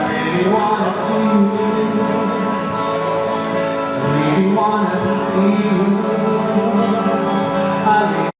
really wanna see you. Really wanna see you. I really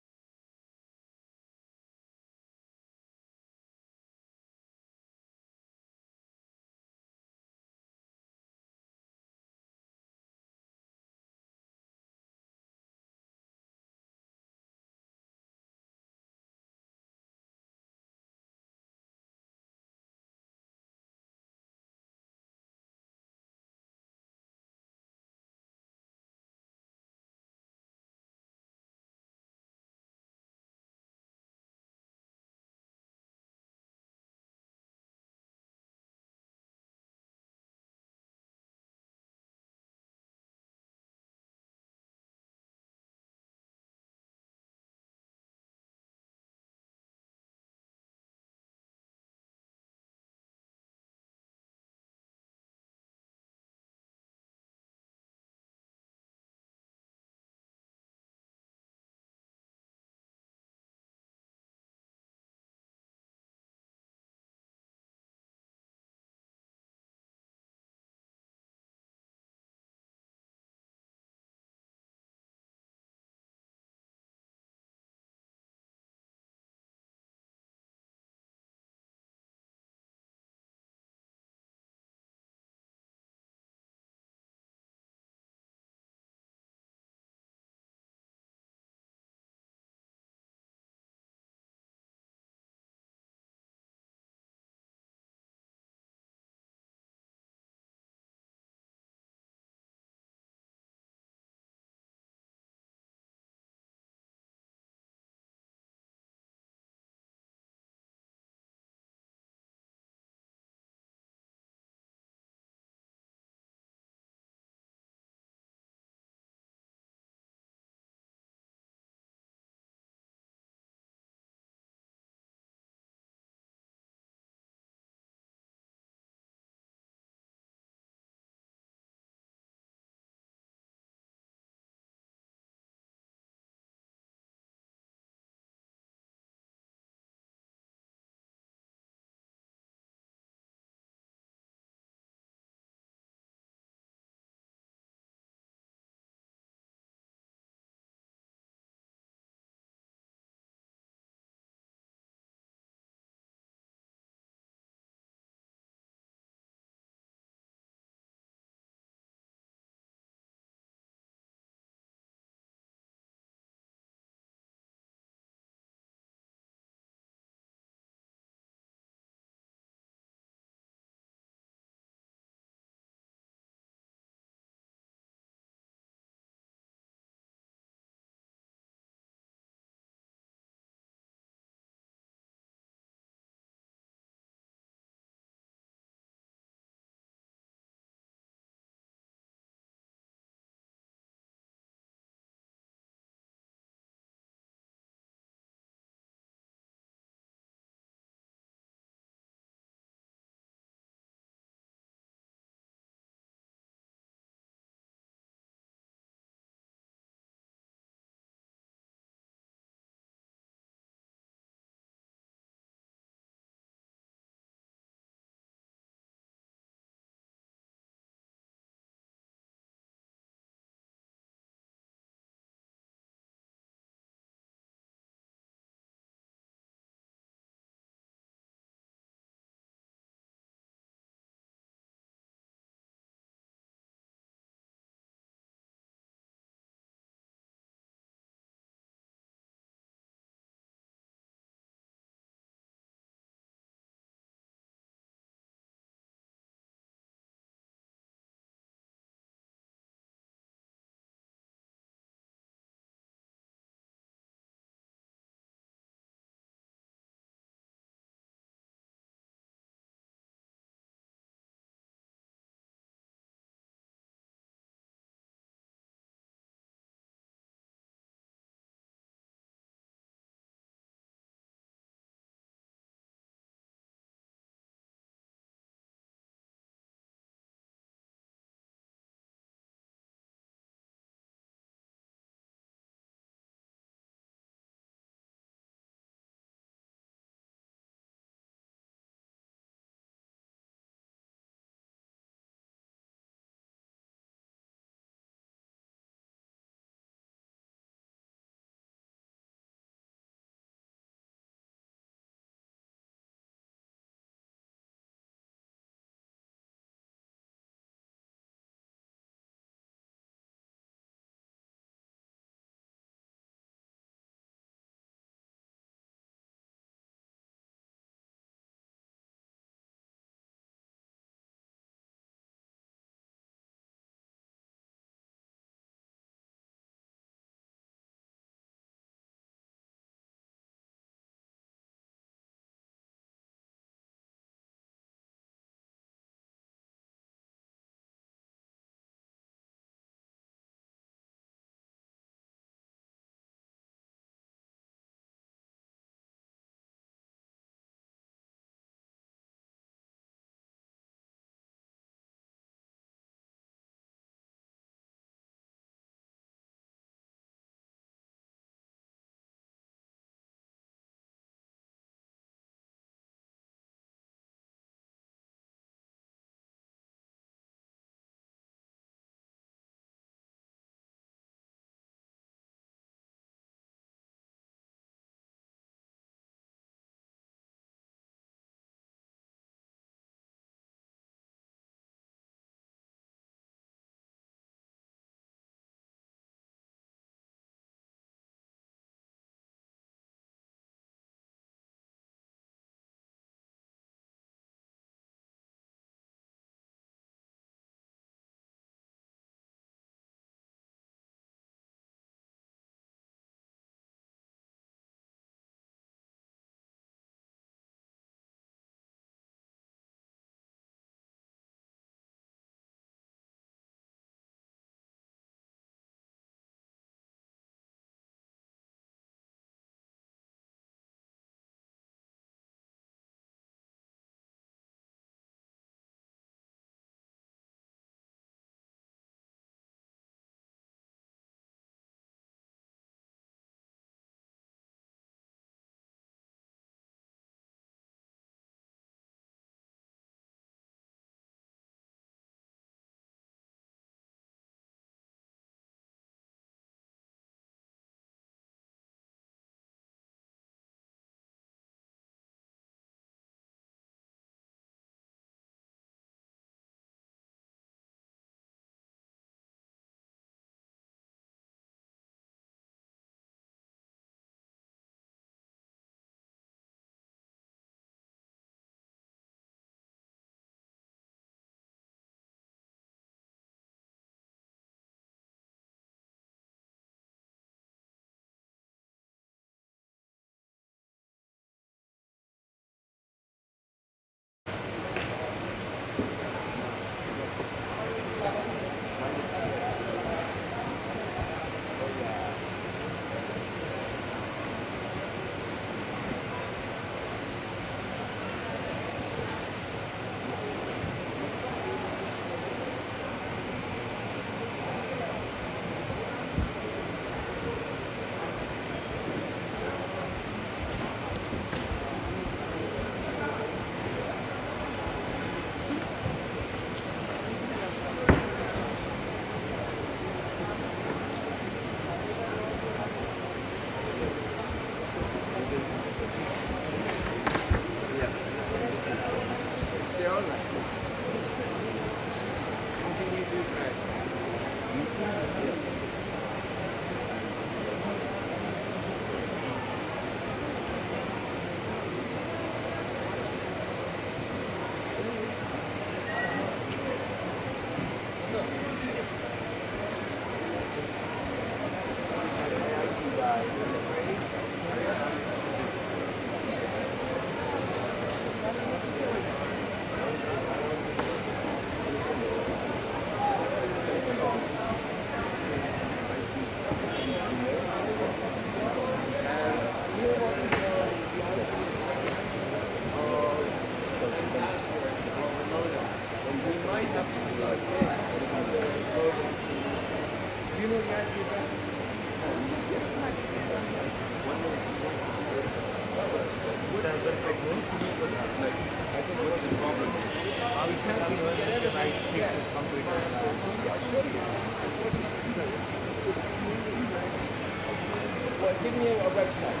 Well, give me a website.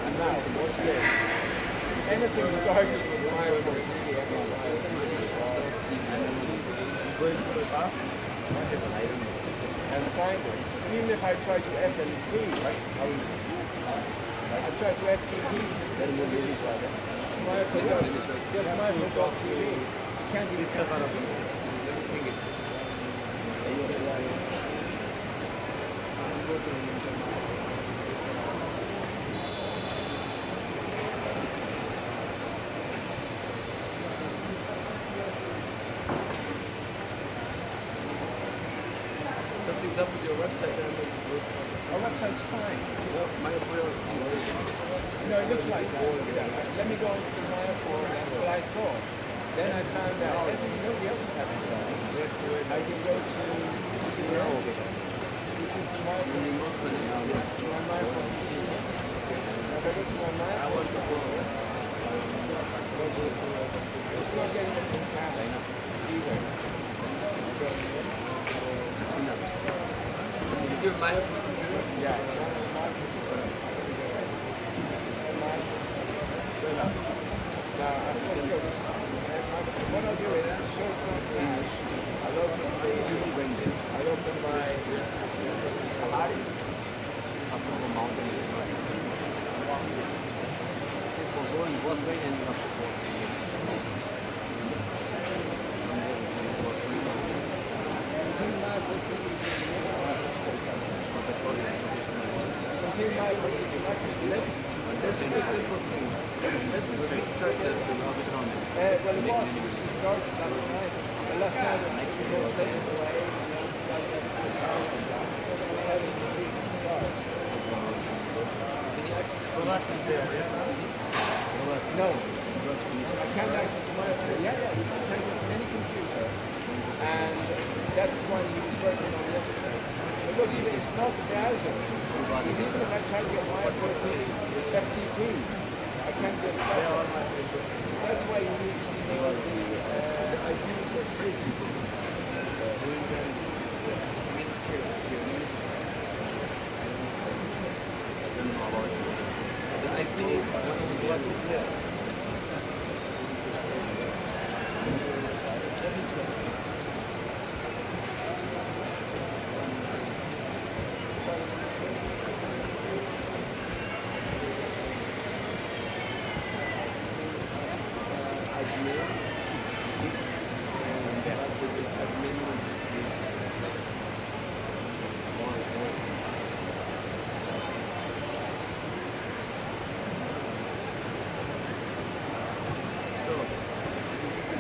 And now, what's this? Anything started with wire for and sideways. Even if I try to FTP, I try to FTP, then we'll use each other. Just my TV. You can't even cover up. Something's up with your website. Our website's fine. My No, it looks like that. Let me go into the Mayapur, that's what I thought. Then I found out nobody else has it. I can go to this is the Mayapur. My Mayapur. If I go to my Mayapur, it's not getting it from Canada either. Is your Mayapur? Yeah. Now, what I'll do is, show it's not flash. I'll open my Kalari. Up on the mountain. For going one way and you have to go. Let's do a simple thing. Let's just restart the inauguration on it. Well, it was. We started last night. Last night, we were taken away. No. I can't access the monitor. Yeah, you can take it from any computer. And that's the one he was working on yesterday. But look, even it's not the browser. Even if I try to get my FTP, I can't get it. That's why you need to know the IP electricity. The IP what is here?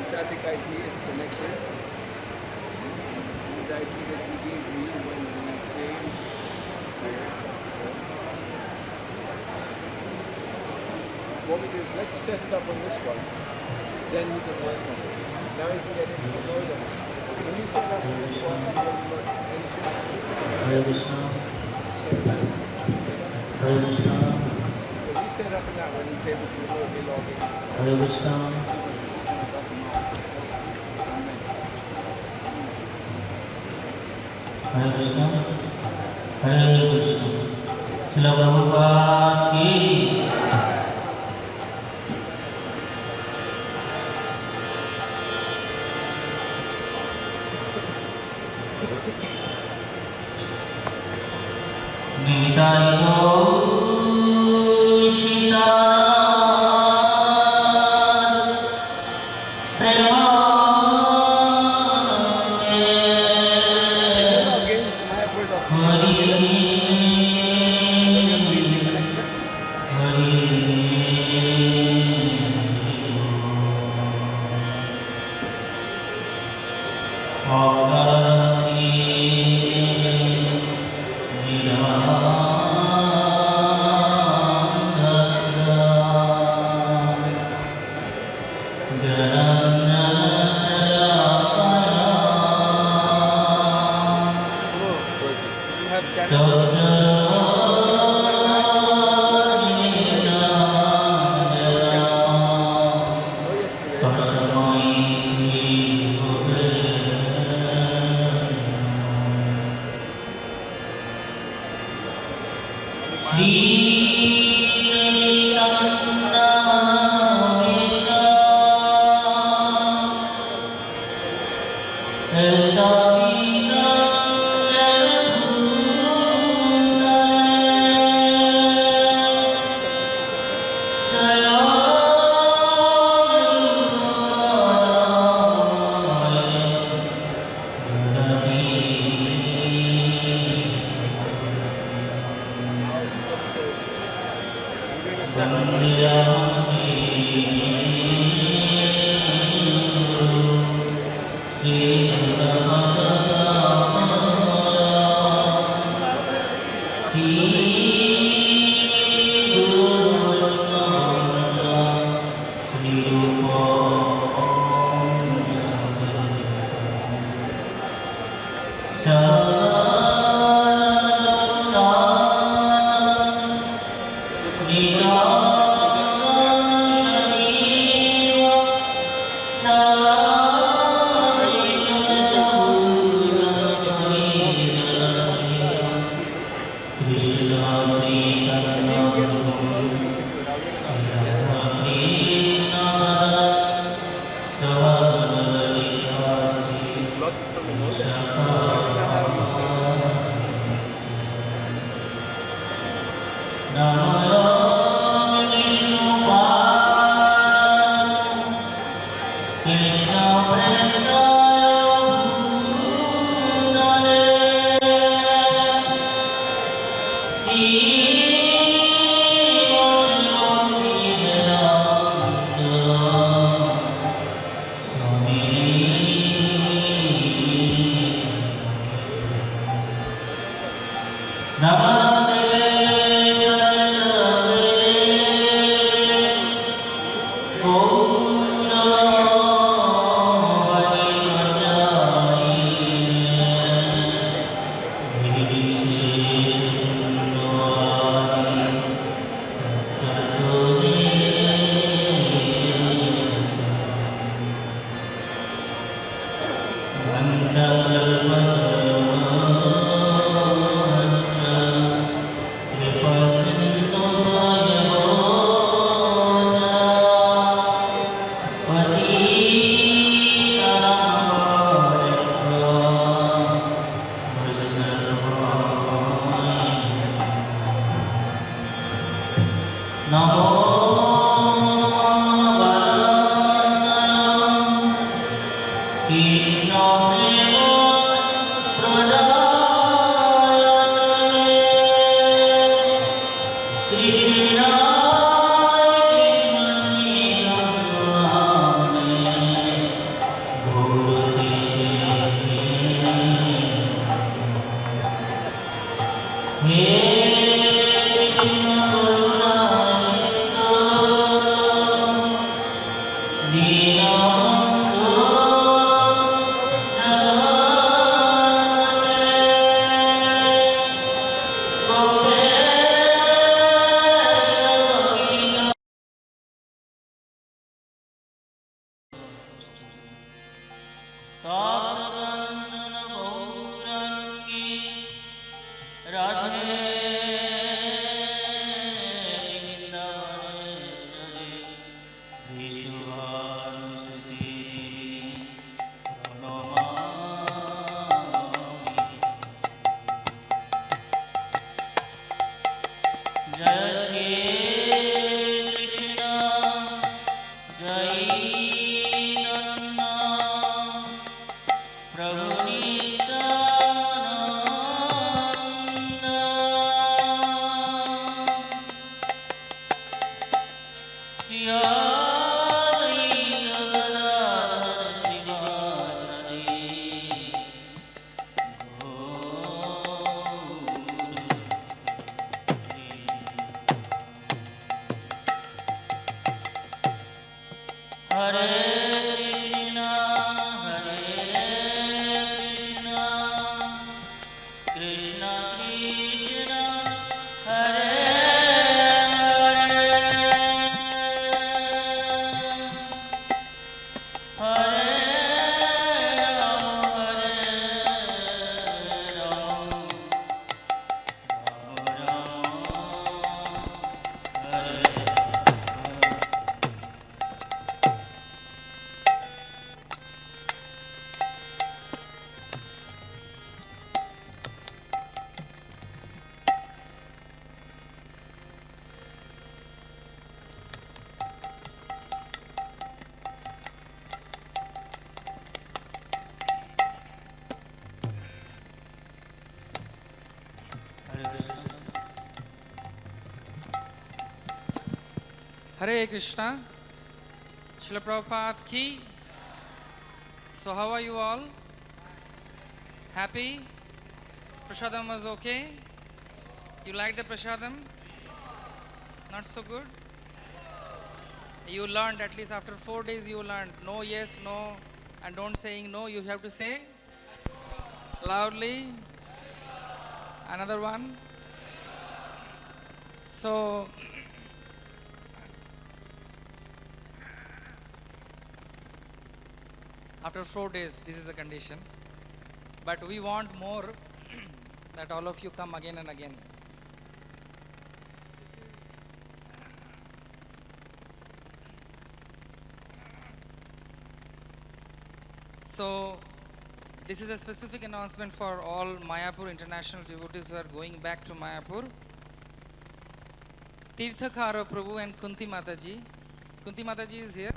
Static IP is connected. This IP that we gave you when we came here. What we do is let's set it up on this one. Then you can work on it. Now you can get into the modem. When you set up on this one, you can work anything. Hare Krishna. Hare Krishna. If you set up on that one, you're able to remotely log in. Hare Krishna. Hare Krishna. Hare Krishna. Srila Prabhupada ki. Now have channels. Krishna Krishna Hare Hare Hare Rama Hare Hare Krishna, Srila Prabhupada ki. So how are you all? Happy? Prasadam was okay? You liked the prasadam? Not so good? You learned, at least after 4 days you learned no, yes, no, and don't saying no, you have to say loudly. Another one. So after 4 days, this is the condition. But we want more that all of you come again and again. So this is a specific announcement for all Mayapur international devotees who are going back to Mayapur. Tirthakara Prabhu and Kunti Mataji. Kunti Mataji is here.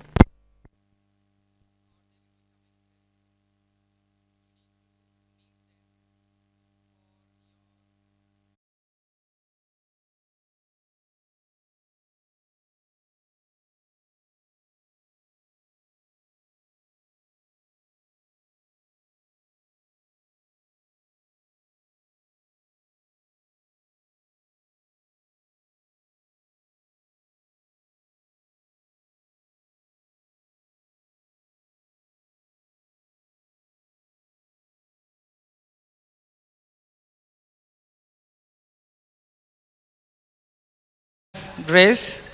Grace.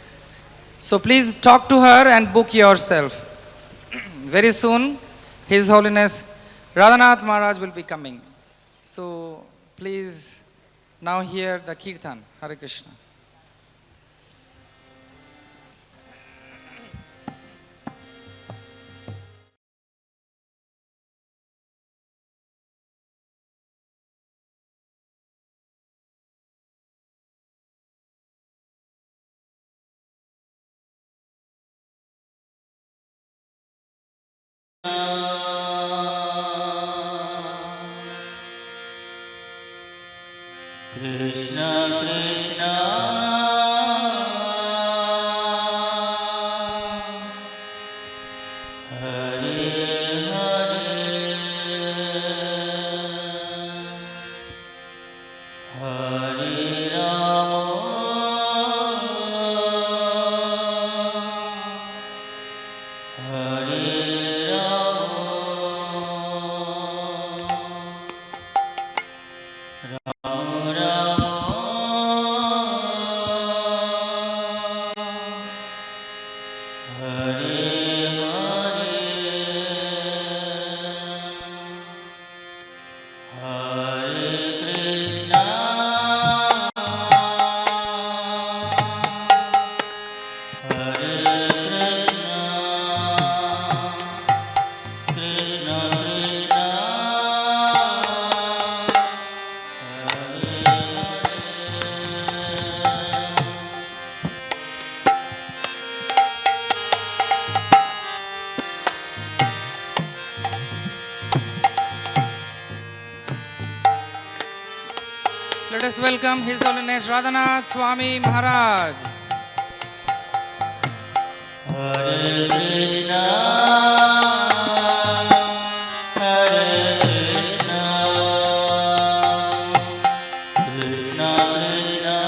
So please talk to her and book yourself. Very soon, His Holiness Radhanath Maharaj will be coming. So please now hear the Kirtan. Hare Krishna. Krishna Krishna Hare Hare Hare Rama Hare Rama Let us welcome His Holiness Radhanath Swami Maharaj. Hare Krishna Hare Krishna Krishna Krishna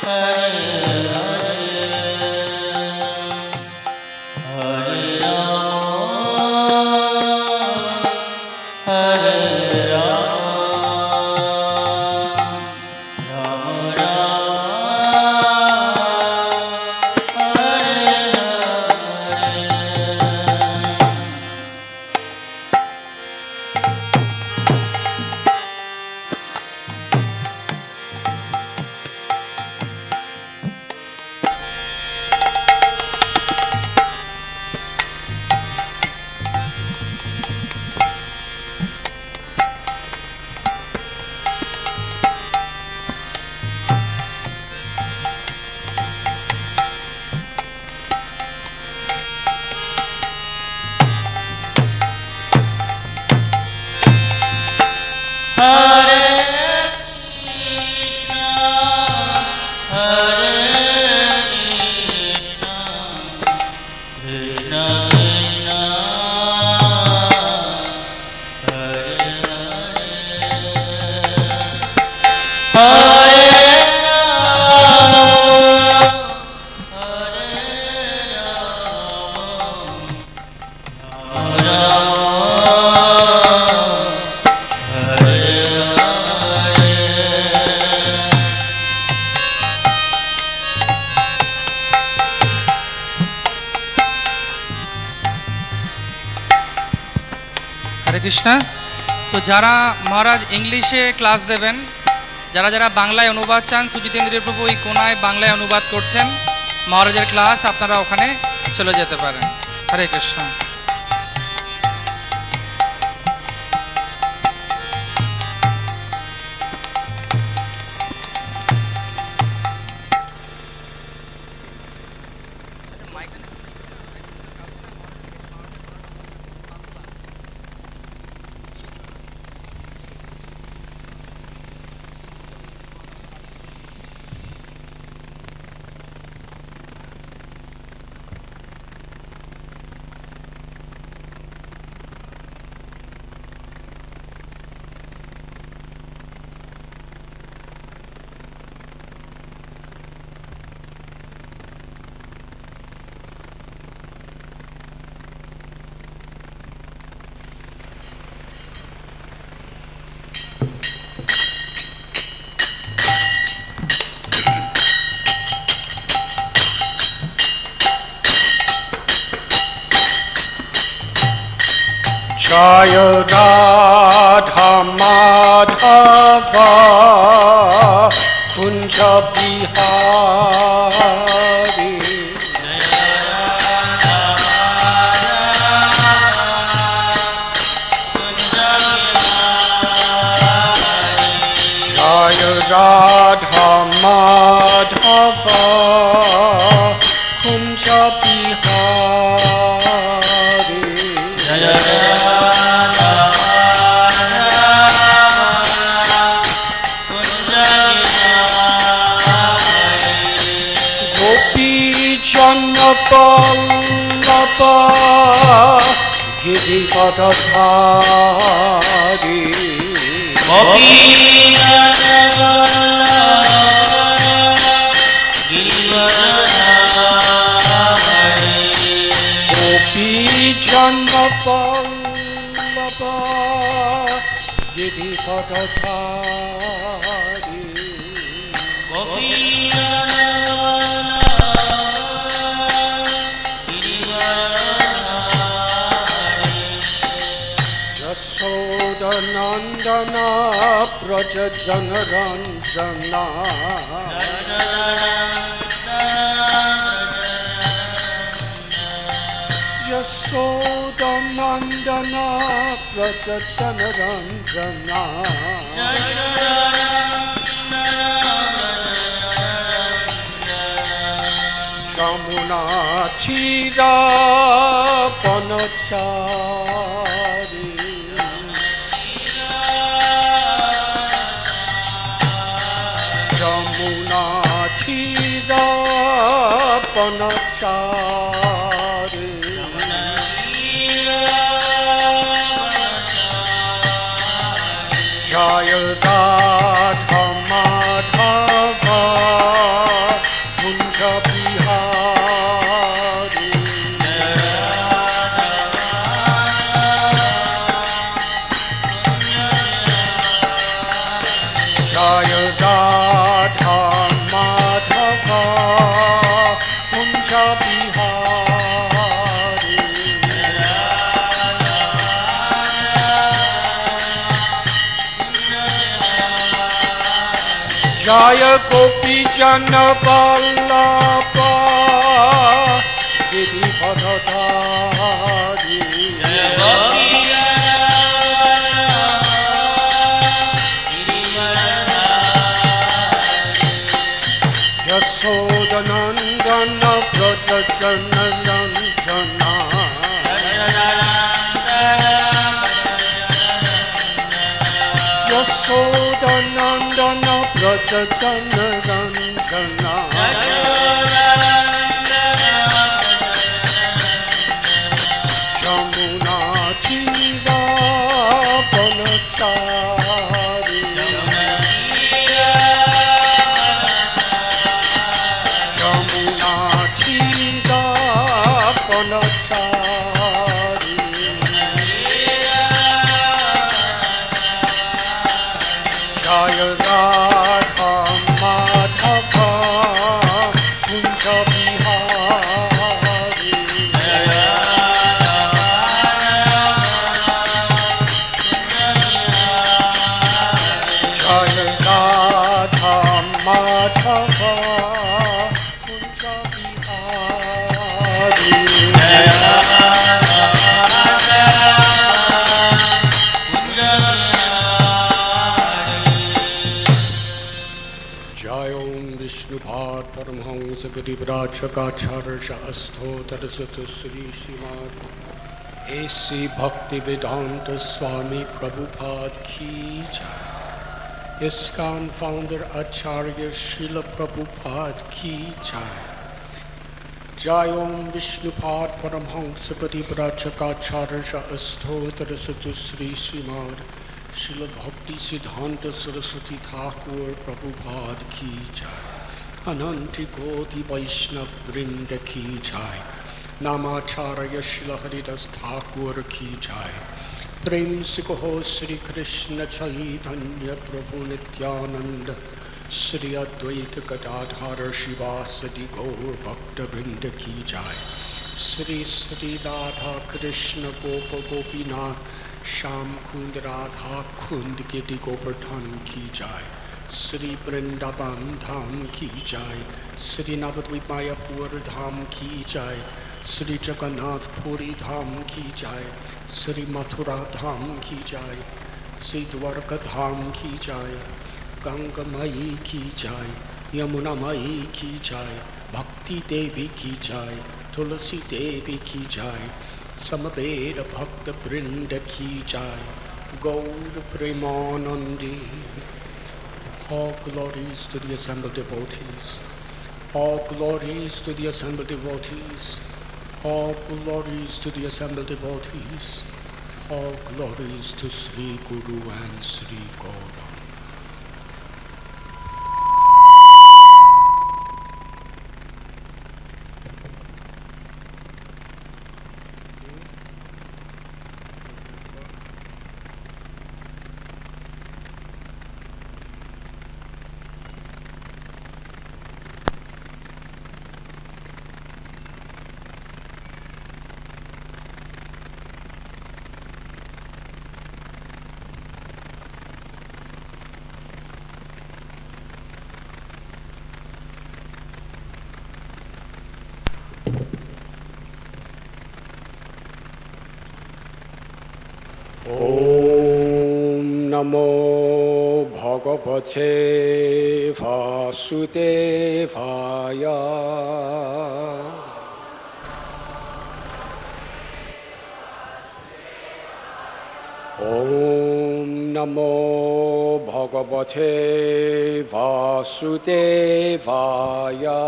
Hare Hare Hare Rama Hare Rama Krishna. তো যারা মহারাজ ইংলিশে class দেবেন, যারা যারা বাংলায় অনুবাদ চান, সুজিতেন্দ্র প্রভু ওই কোনায় বাংলায় অনুবাদ করছেন মহারাজের ক্লাস, আপনারা ওখানে চলে যেতে পারেন। হরে কৃষ্ণ। জয় রাধা মাধব কুঞ্জ বিহারী জয় রাধা মাধব কুঞ্জ বিহারী পল্লব গিরিপদধারী গোপীজন পল্লব গিরিপদধারী নন্দন ব্রজ জনরঞ্জনা যশোদনন্দন ব্রজ জনরঞ্জনা যমুনা ছিরা বনচারী যমুনা ছিরা বনচারী জয় রাধা মাধব কুঞ্জ বিহারী জয় রাধা মাধব কুঞ্জ বিহারী জয় গোপীজন বল্লভ গিরিপদধারী যশোদনন্দন ব্রজ জনরঞ্জনা যশোদনন্দন ব্রজ জনরঞ্জনা যমুনা ছিরা বনচারী যমুনা ছিরা বনচারী জয় রাধা মাধব কুঞ্জ বিহারী জয় রাধা মাধব কুঞ্জ বিহারী जय ओम विष्णुपाद परमहंस गिरिराज काचार्य अस्थोतर सुत श्री श्रीमान ऐसी भक्ति वेदांत स्वामी प्रभुपाद की जय। ISKCON फाउंडर आचार्य श्रील प्रभुपाद की जय। जय ओम विष्णुपाद परमहंस गिरिराज काचार्य अस्थोतर सुत श्री श्रीमान श्रील भक्ति सिद्धांत सरस्वती ठाकुर प्रभुपाद की जय। अनंत कोटि वैष्णव वृंद की जय। नामाचार्य श्रील हरिदास ठाकुर की जय। प्रेम से कहो श्री कृष्ण चैतन्य प्रभु नित्यानंद श्री अद्वैत गदाधर शिवासदि गौर भक्त वृंद की जय। श्री श्री राधा कृष्ण गोप गोपीनाथ श्याम कुंद राधा कुंद गिरि गोवर्धन की जय। श्री वृंदावन धाम की जय। श्री नवद्वीप मायापुर धाम की जय। श्री जगन्नाथ पुरी धाम की जय। श्री मथुरा धाम की जय। श्री द्वारका धाम की जय। गंगामयी की जय। यमुनामयी की जय। भक्ति देवी की जय। तुलसी देवी की जय। समवेद भक्त वृंद की जय। गौर Premanandi. All glories to the assembled devotees. All glories to the assembled devotees. All glories to the assembled devotees. All glories to Sri Guru and Sri Gaura. Om Namo Bhagavate Vasudevaya. Om Namo Bhagavate Vasudevaya.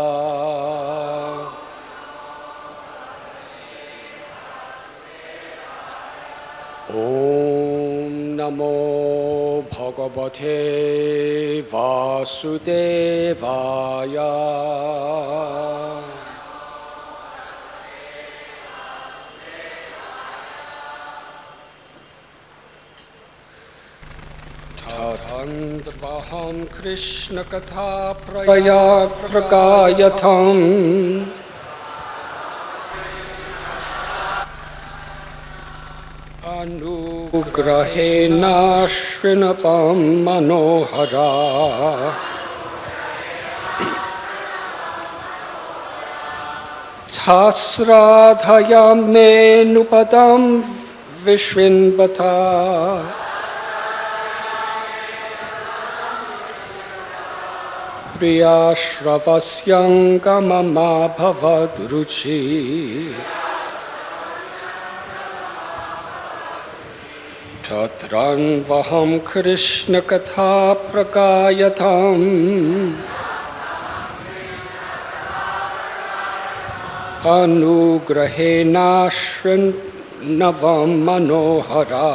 Om Namo Bhagavate Vasudevaya. Tatandravaham Krishna Katha Prayagayatham Anugrahena Shrinapam Manohara. Thasradhaya Menupadam Vishvinvata. Priyashravasyanka Mama Bhavadruchi. Tatranvaham Krishna Katha Pragayatham Anugrahena Shrinnavam Manohara.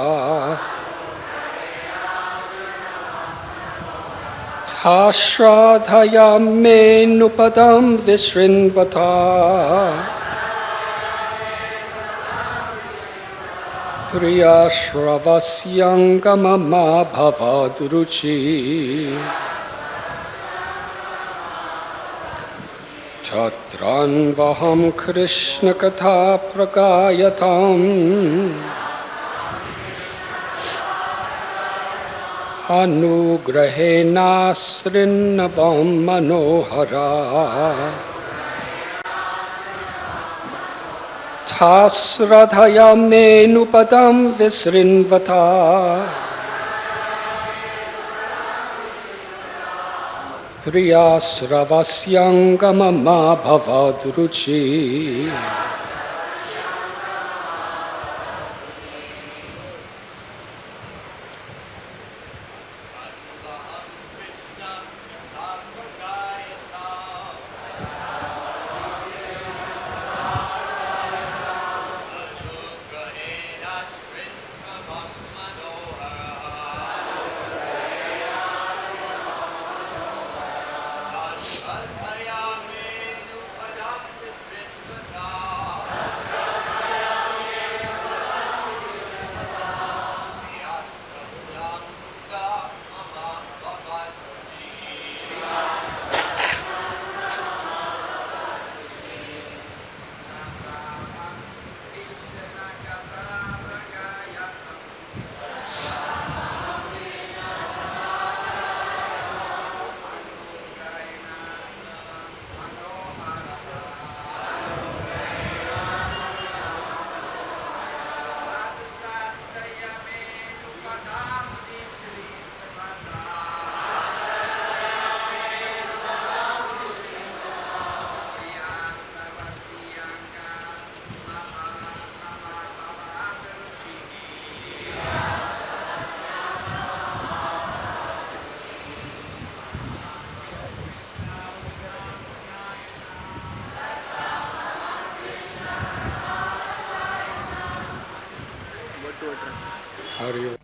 Thashradhaya Menupadam Vishrinvata. Priyashravasyanka Mama Bhavadruchi. Tatranvaham Krishna Katha Pragayatham Anugrahena srinnavam manohara Tasradhaya menupadam visrinvata Priyasravasyangamama bhavadruchi How do you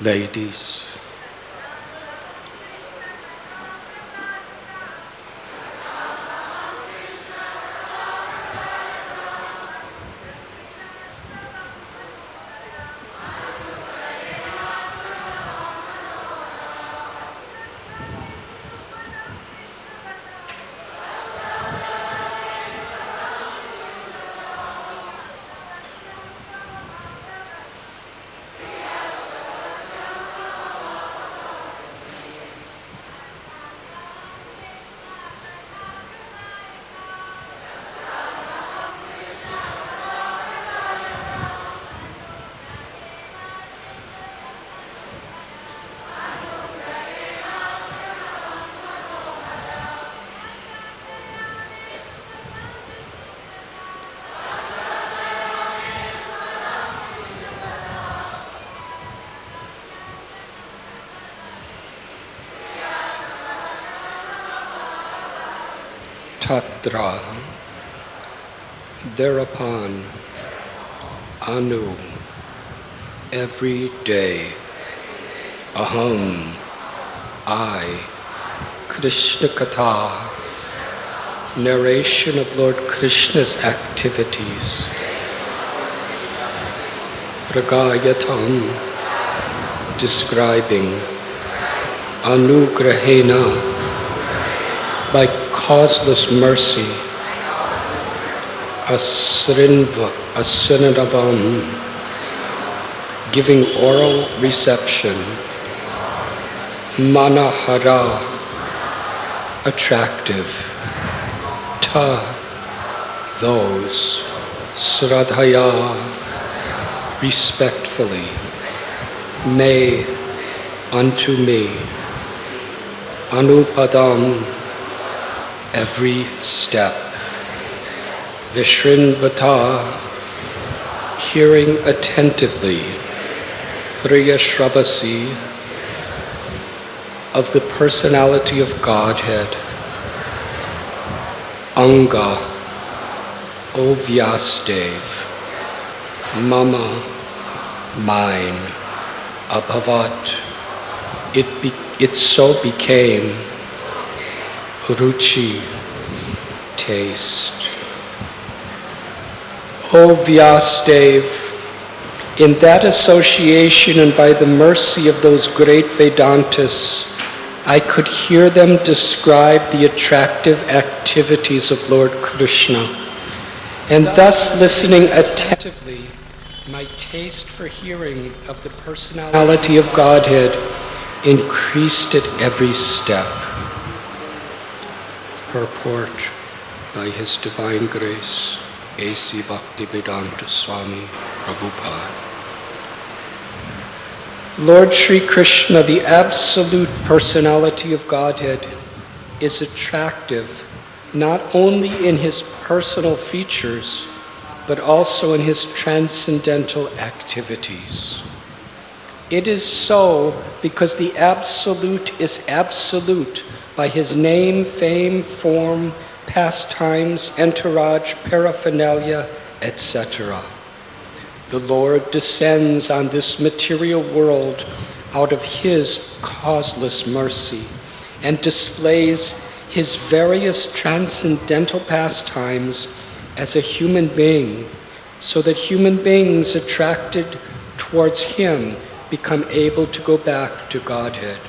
ladies? Tatra. Thereupon, Anu, every day, Aham, I, Krishna Katha, narration of Lord Krishna's activities, Pragayatam, describing, Anugrahena, by causeless mercy, Asrinadavam, giving oral reception, Manahara, attractive, Ta, those, Sradhaya, respectfully, Me, unto me, Anupadam, every step, Vishrinvata, hearing attentively, Priyashrabasi, of the personality of Godhead, Anga, O Vyasdev, Mama, mine, Abhavat, it so became, Ruchi, taste. O Vyasadeva, in that association and by the mercy of those great Vedantas, I could hear them describe the attractive activities of Lord Krishna, and thus listening attentively, my taste for hearing of the personality of Godhead increased at every step. Purport by His Divine Grace, A.C. Bhaktivedanta Swami Prabhupada. Lord Sri Krishna, the absolute personality of Godhead, is attractive not only in His personal features, but also in His transcendental activities. It is so because the Absolute is absolute by His name, fame, form, pastimes, entourage, paraphernalia, etc. The Lord descends on this material world out of His causeless mercy and displays His various transcendental pastimes as a human being, so that human beings attracted towards Him become able to go back to Godhead.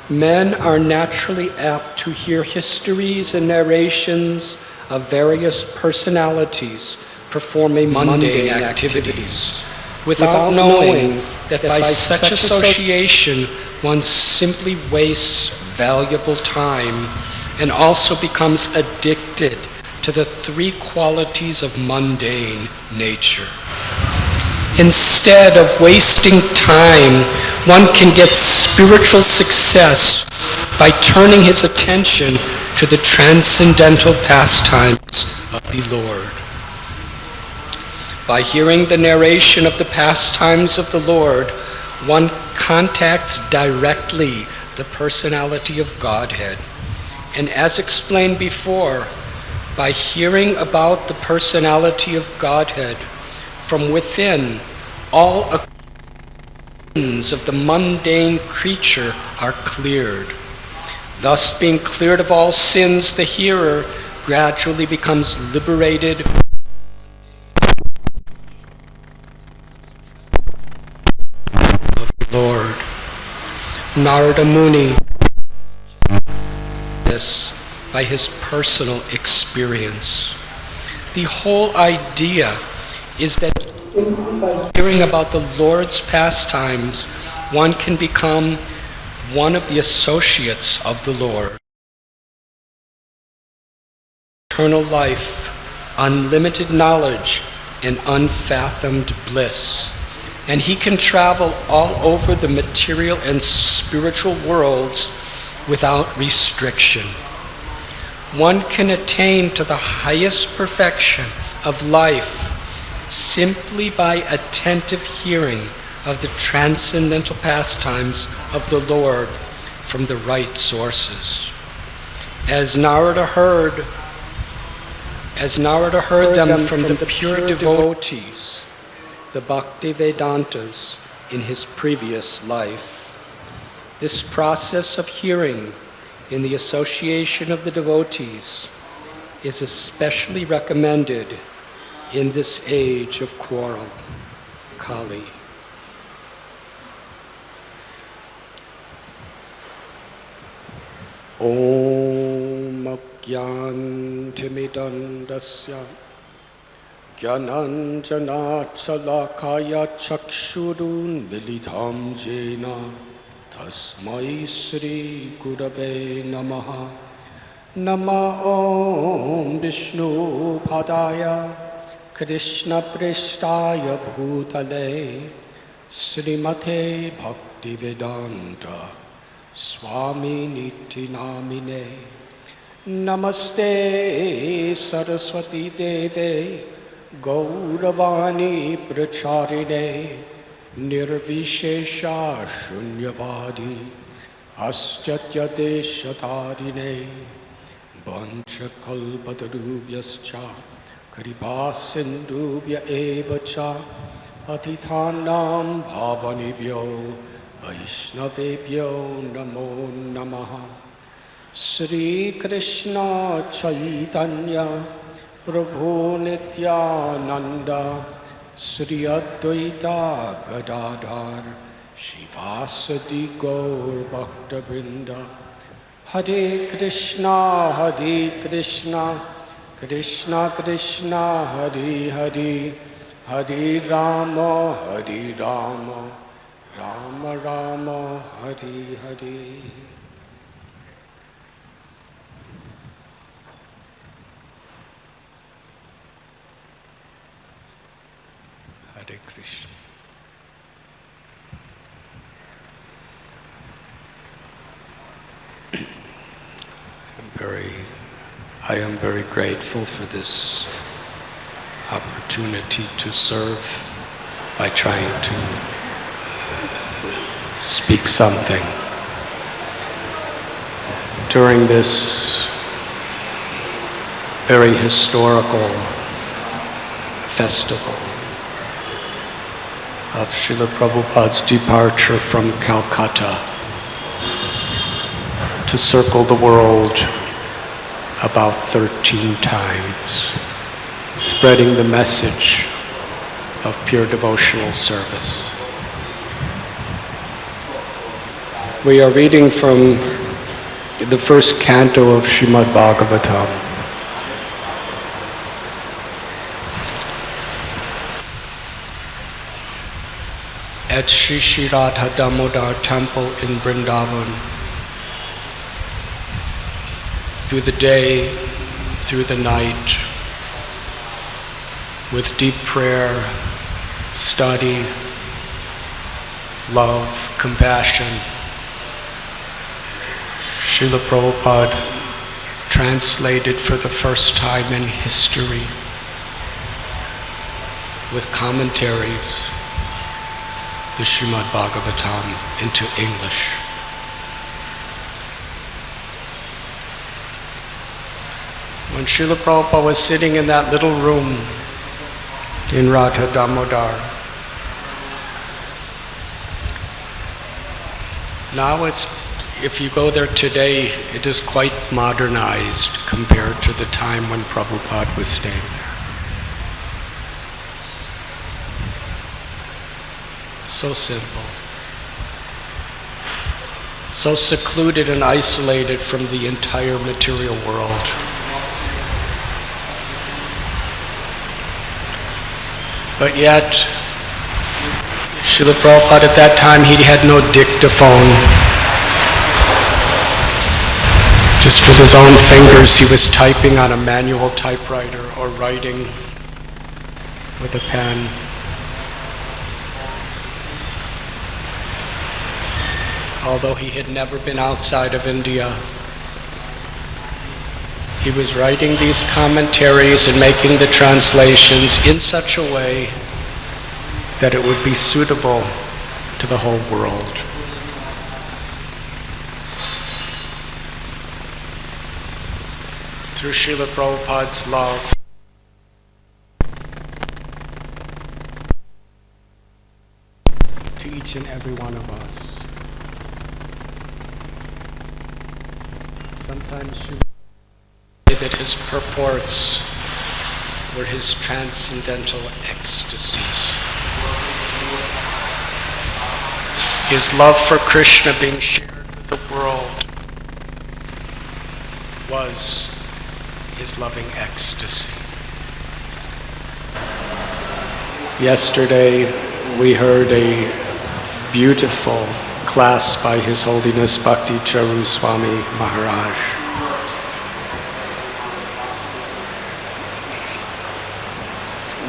Men are naturally apt to hear histories and narrations of various personalities performing mundane activities, without knowing that by such association one simply wastes valuable time and also becomes addicted to the three qualities of mundane nature. Instead of wasting time, one can get spiritual success by turning his attention to the transcendental pastimes of the Lord. By hearing the narration of the pastimes of the Lord, one contacts directly the personality of Godhead. And as explained before, by hearing about the personality of Godhead, from within, all sins of the mundane creature are cleared. Thus, being cleared of all sins, the hearer gradually becomes liberated of the Lord. Narada Muni this by his personal experience. The whole idea is that by hearing about the Lord's pastimes, one can become one of the associates of the Lord. Eternal life, unlimited knowledge, and unfathomed bliss. And he can travel all over the material and spiritual worlds without restriction. One can attain to the highest perfection of life simply by attentive hearing of the transcendental pastimes of the Lord from the right sources. As Narada heard them from the pure devotees, the Bhaktivedantas, in his previous life. This process of hearing in the association of the devotees is especially recommended in this age of quarrel, Kali. Om Jnantimidandasya Jnananjanachalakaya Chakshurun Milidham Jena Tasmai Sri Gurave Namaha. Nama Om Vishnu Padaya Krishna Prishtaya Bhutale Srimate Bhaktivedanta Swami Niti Namine. Namaste Saraswati Deve Gauravani Pracharine Nirvishesha Shunyavadi Astyatya Deshatarine Vanchakalpatarubhyascha Kripasindubhya evacha Patithanam Bhavanibhyo Vaishnavebhyo Namo Namaha. Sri Krishna Chaitanya Prabhu Nityananda Sri Advaita Gadadhar Shivasati Gaur Bhakta Vrinda Hare Krishna Krishna Krishna Hare Hare Hare Rama Rama Rama Hare Hare. Hare Krishna. I am very grateful for this opportunity to serve by trying to speak something during this very historical festival of Srila Prabhupada's departure from Calcutta to circle the world about 13 times, spreading the message of pure devotional service. We are reading from the first canto of Srimad Bhagavatam. At Sri Sri Radha Damodar temple in Vrindavan, through the day, through the night, with deep prayer, study, love, compassion, Srila Prabhupada translated for the first time in history with commentaries the Srimad Bhagavatam into English. When Srila Prabhupada was sitting in that little room in Radha Damodar, now if you go there today, it is quite modernized compared to the time when Prabhupada was staying there. So simple. So secluded and isolated from the entire material world. But yet, Srila Prabhupada at that time, he had no dictaphone. Just with his own fingers, he was typing on a manual typewriter or writing with a pen. Although he had never been outside of India, he was writing these commentaries and making the translations in such a way that it would be suitable to the whole world. Through Srila Prabhupada's love, to each and every one of us. Sometimes Srila that his purports were his transcendental ecstasies. His love for Krishna being shared with the world was his loving ecstasy. Yesterday we heard a beautiful class by His Holiness Bhakti Charu Swami Maharaj.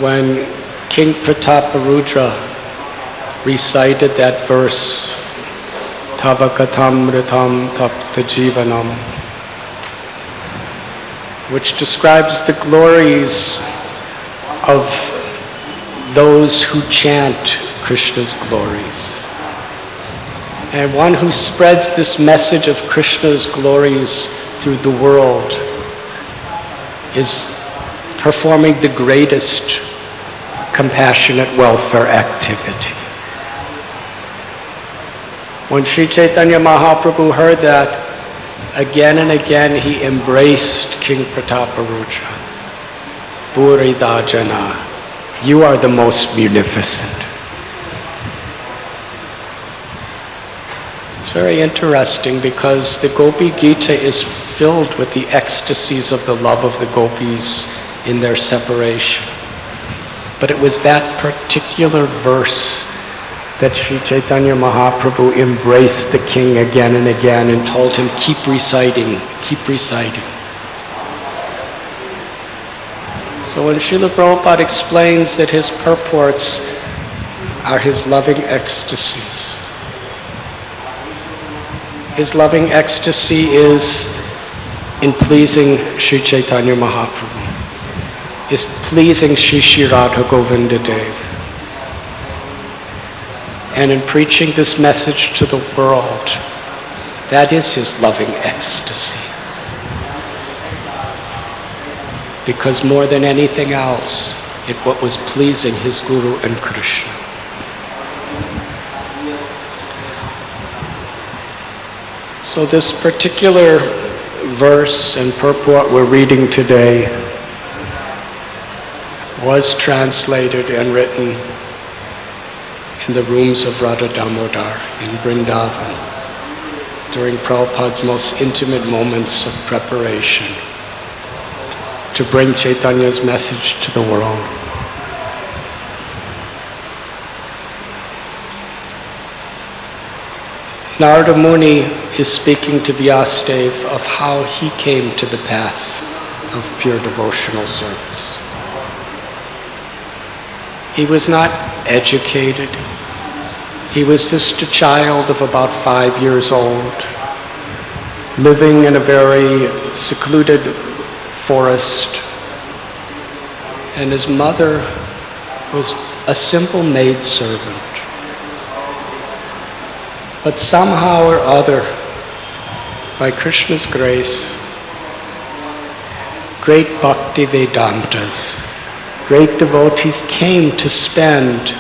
When King Prataparudra recited that verse, Tava Katham Ritam Tapta Jivanam, which describes the glories of those who chant Krishna's glories. And one who spreads this message of Krishna's glories through the world is performing the greatest compassionate welfare activity. When Sri Chaitanya Mahaprabhu heard that, again and again he embraced King Prataparudra. Buridajana, you are the most munificent. It's very interesting because the Gopi Gita is filled with the ecstasies of the love of the gopis in their separation. But it was that particular verse that Sri Chaitanya Mahaprabhu embraced the king again and again and told him, keep reciting, keep reciting. So when Srila Prabhupada explains that his purports are his loving ecstasies, his loving ecstasy is in pleasing Sri Chaitanya Mahaprabhu, is pleasing Sri Sri Radha Govinda Dev, and in preaching this message to the world, that is his loving ecstasy. Because more than anything else, it was pleasing his Guru and Krishna. So this particular verse and purport we're reading today was translated and written in the rooms of Radha Damodar in Vrindavan during Prabhupada's most intimate moments of preparation to bring Chaitanya's message to the world. Narada Muni is speaking to Vyasadeva of how he came to the path of pure devotional service. He was not educated. He was just a child of about 5 years old, living in a very secluded forest. And his mother was a simple maidservant. But somehow or other, by Krishna's grace, great bhakti Vedantas, great devotees came to spend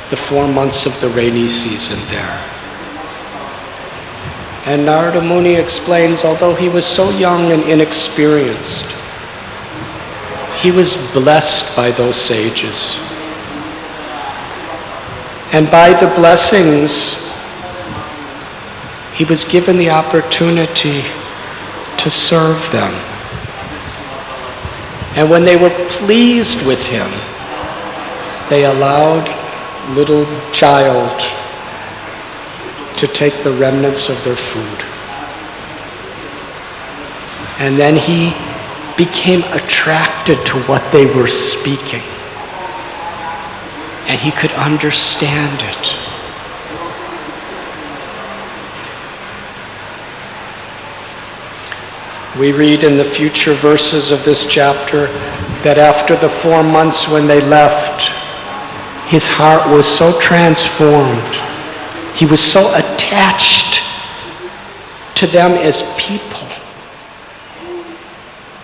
the 4 months of the rainy season there. And Narada Muni explains, although he was so young and inexperienced, he was blessed by those sages. And by the blessings, he was given the opportunity to serve them. And when they were pleased with him, they allowed little child to take the remnants of their food. And then he became attracted to what they were speaking. And he could understand it. We read in the future verses of this chapter that after the 4 months when they left, his heart was so transformed. He was so attached to them as people.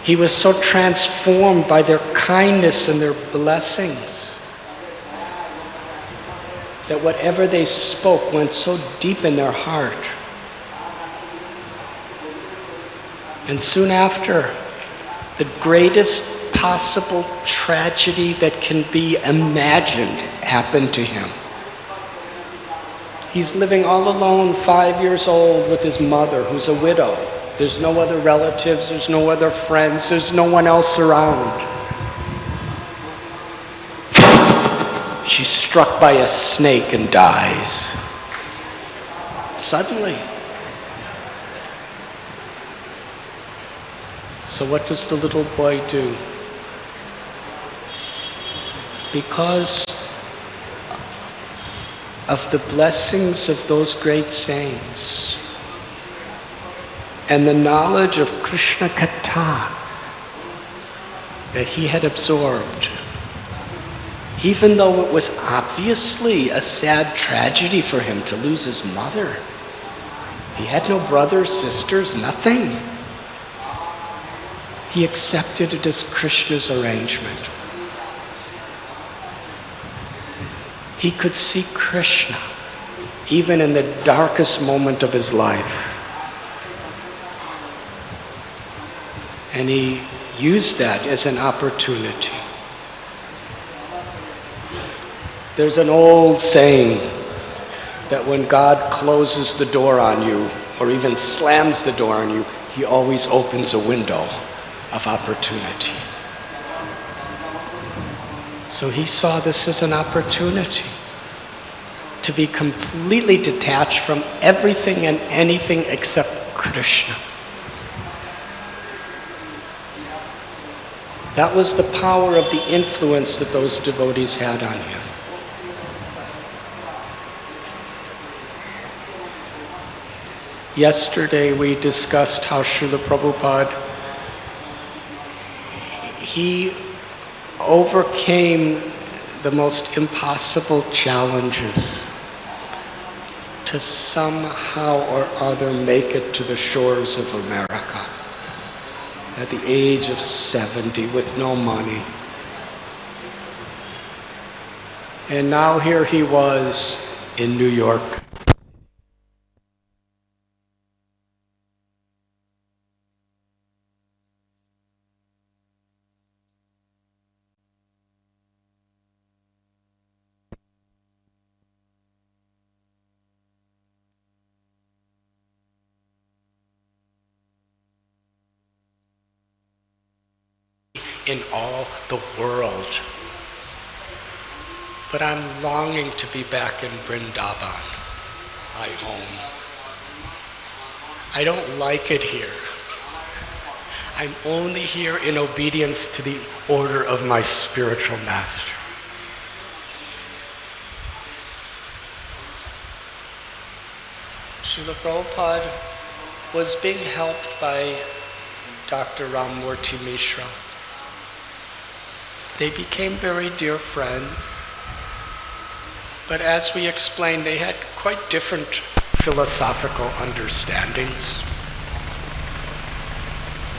He was so transformed by their kindness and their blessings that whatever they spoke went so deep in their heart. And soon after, the greatest possible tragedy that can be imagined happened to him. He's living all alone, 5 years old, with his mother, who's a widow. There's no other relatives, there's no other friends, there's no one else around. She's struck by a snake and dies. Suddenly. So what does the little boy do? Because of the blessings of those great saints and the knowledge of Krishna Katha that he had absorbed, even though it was obviously a sad tragedy for him to lose his mother. He had no brothers, sisters, nothing. He accepted it as Krishna's arrangement. He could see Krishna even in the darkest moment of his life. And he used that as an opportunity There's an old saying that when God closes the door on you, or even slams the door on you, he always opens a window of opportunity. So he saw this as an opportunity to be completely detached from everything and anything except Krishna. That was the power of the influence that those devotees had on him. Yesterday we discussed how Srila Prabhupada, he overcame the most impossible challenges to somehow or other make it to the shores of America at the age of 70 with no money. And now here he was in New York. In all the world. But I'm longing to be back in Vrindavan, my home. I don't like it here. I'm only here in obedience to the order of my spiritual master. Srila Prabhupada was being helped by Dr. Ramamurti Mishra. They became very dear friends, but as we explained, they had quite different philosophical understandings.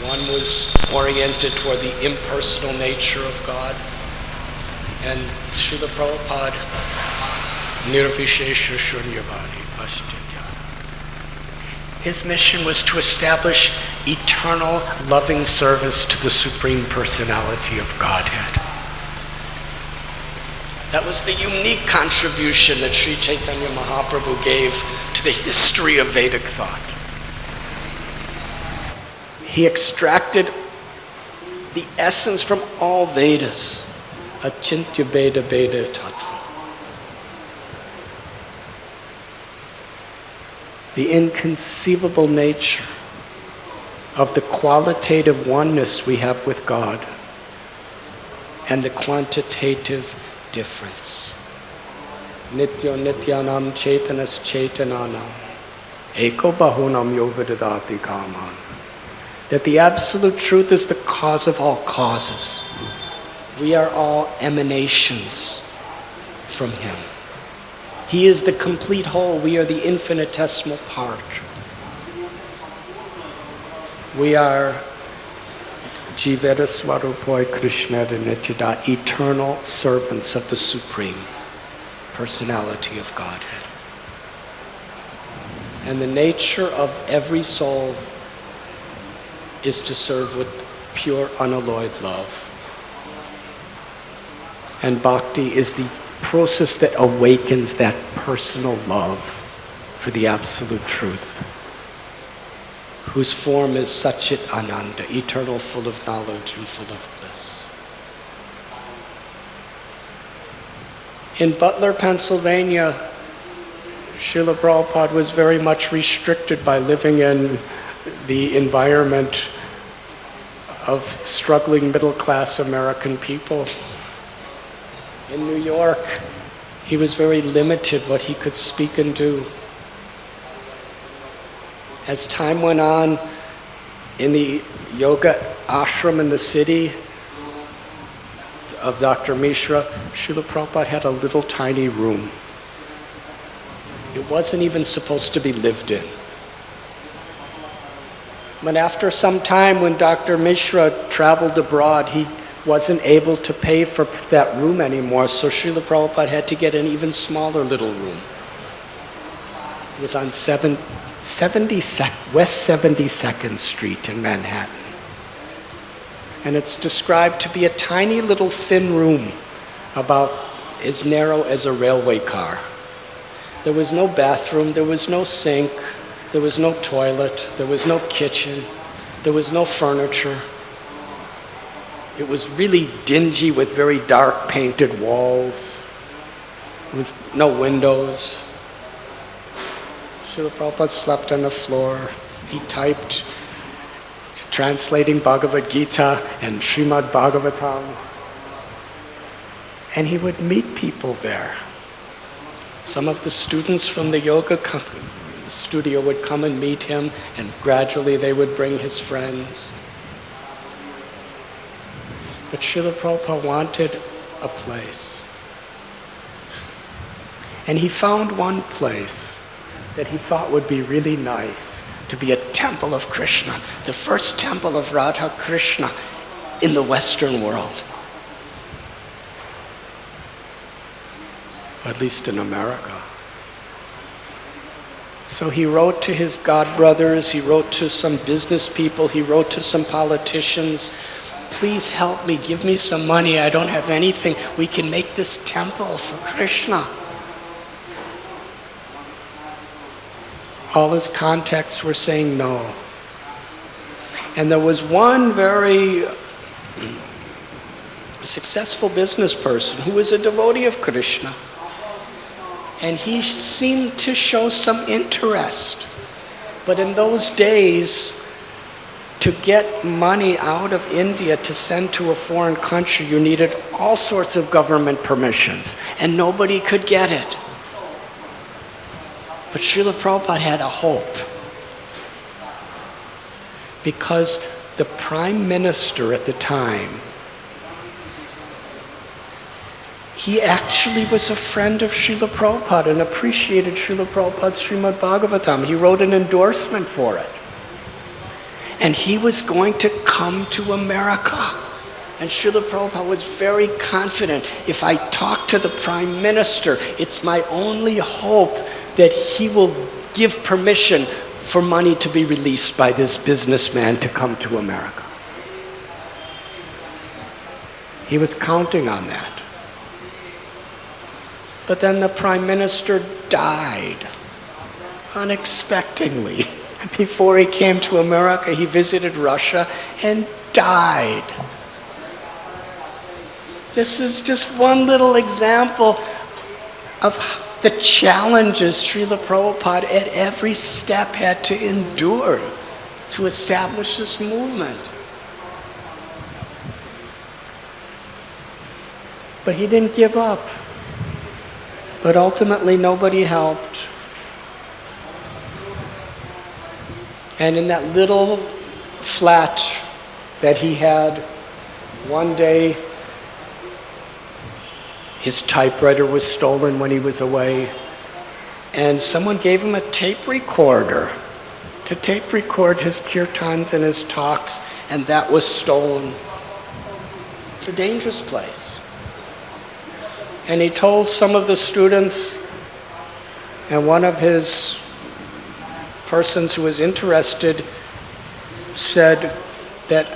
One was oriented toward the impersonal nature of God, and Srila Prabhupada, Nirvishesha Shunyavadi Paschatya. His mission was to establish eternal loving service to the Supreme Personality of Godhead. That was the unique contribution that Sri Chaitanya Mahaprabhu gave to the history of Vedic thought. He extracted the essence from all Vedas, Achintya Veda Veda Tattva. The inconceivable nature of the qualitative oneness we have with God and the quantitative difference. Nitya nityanam chaitanas chaitananam eko bahunam yovidadati kaman. That the absolute truth is the cause of all causes. We are all emanations from him. He is the complete whole. We are the infinitesimal part. We are Jiveta Swarupoi Krishna Nityada, eternal servants of the Supreme Personality of Godhead. And the nature of every soul is to serve with pure, unalloyed love. And bhakti is the process that awakens that personal love for the absolute truth, whose form is Satchit Ananda, eternal, full of knowledge and full of bliss. In Butler, Pennsylvania, Srila Prabhupada was very much restricted by living in the environment of struggling middle-class American people. In New York, he was very limited what he could speak and do. As time went on, in the yoga ashram in the city of Dr. Mishra, Srila Prabhupada had a little tiny room. It wasn't even supposed to be lived in. But after some time, when Dr. Mishra traveled abroad, he wasn't able to pay for that room anymore, so Srila Prabhupada had to get an even smaller little room. It was on West 72nd Street in Manhattan. And it's described to be a tiny little thin room, about as narrow as a railway car. There was no bathroom, there was no sink, there was no toilet, there was no kitchen, there was no furniture. It was really dingy with very dark painted walls. There was no windows. Srila Prabhupada slept on the floor. He typed, translating Bhagavad Gita and Srimad Bhagavatam. And he would meet people there. Some of the students from the yoga studio would come and meet him, and gradually they would bring his friends. But Srila Prabhupada wanted a place. And he found one place that he thought would be really nice, to be a temple of Krishna, the first temple of Radha Krishna in the Western world. At least in America. So he wrote to his godbrothers, he wrote to some business people, he wrote to some politicians, please help me, give me some money, I don't have anything, we can make this temple for Krishna. All his contacts were saying no. And there was one very successful business person who was a devotee of Krishna. And he seemed to show some interest. But in those days, to get money out of India to send to a foreign country, you needed all sorts of government permissions, and nobody could get it. But Srila Prabhupada had a hope, because the prime minister at the time, he actually was a friend of Srila Prabhupada and appreciated Srila Prabhupada's Srimad Bhagavatam. He wrote an endorsement for it. And he was going to come to America. And Srila Prabhupada was very confident, if I talk to the Prime Minister, it's my only hope that he will give permission for money to be released by this businessman to come to America. He was counting on that. But then the Prime Minister died unexpectedly. Before he came to America, he visited Russia and died. This is just one little example of the challenges Srila Prabhupada at every step had to endure to establish this movement. But he didn't give up. But ultimately nobody helped. And in that little flat that he had, one day his typewriter was stolen when he was away, and someone gave him a tape recorder to tape record his kirtans and his talks, and that was stolen. It's a dangerous place. And he told some of the students, and one of his persons who was interested said that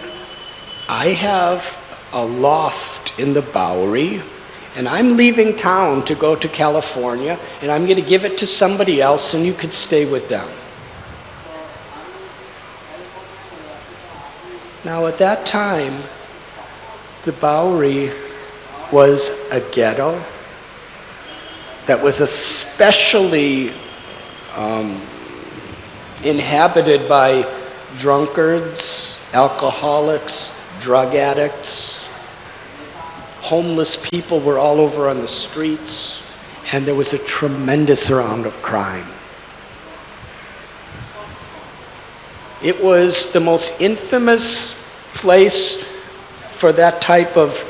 I have a loft in the Bowery, and I'm leaving town to go to California, and I'm going to give it to somebody else, and you could stay with them. Now at that time, the Bowery was a ghetto that was especially inhabited by drunkards, alcoholics, drug addicts. Homeless people were all over on the streets, and there was a tremendous amount of crime. It was the most infamous place for that type of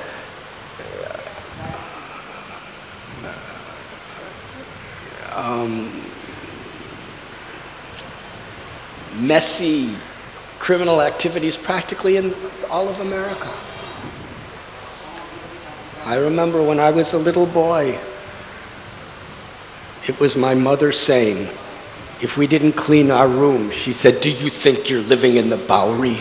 messy criminal activities practically in all of America. I remember when I was a little boy, it was my mother saying, if we didn't clean our room, she said, do you think you're living in the Bowery?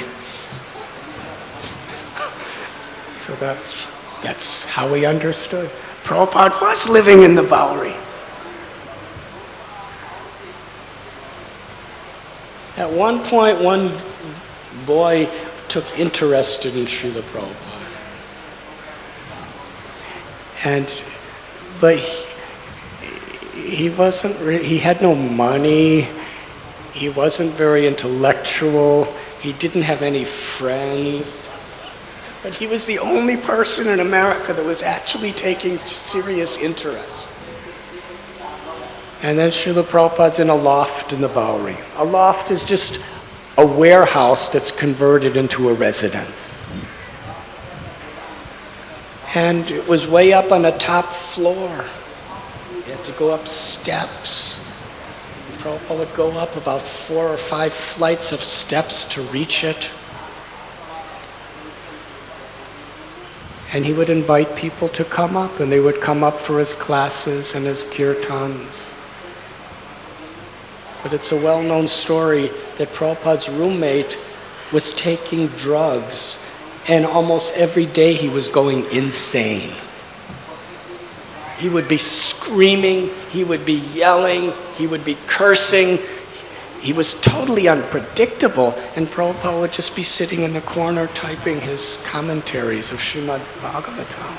So that's how we understood. Prabhupada was living in the Bowery. At one point, one boy took interest in Srila Prabhupada. But he wasn't he had no money, he wasn't very intellectual, he didn't have any friends. But he was the only person in America that was actually taking serious interest. And then Srila Prabhupada's in a loft in the Bowery. A loft is just a warehouse that's converted into a residence. And it was way up on the top floor. You had to go up steps. Prabhupada would go up about 4 or 5 flights of steps to reach it. And he would invite people to come up, and they would come up for his classes and his kirtans. But it's a well-known story that Prabhupada's roommate was taking drugs, and almost every day he was going insane. He would be screaming, he would be yelling, he would be cursing. He was totally unpredictable, and Prabhupada would just be sitting in the corner typing his commentaries of Srimad Bhagavatam.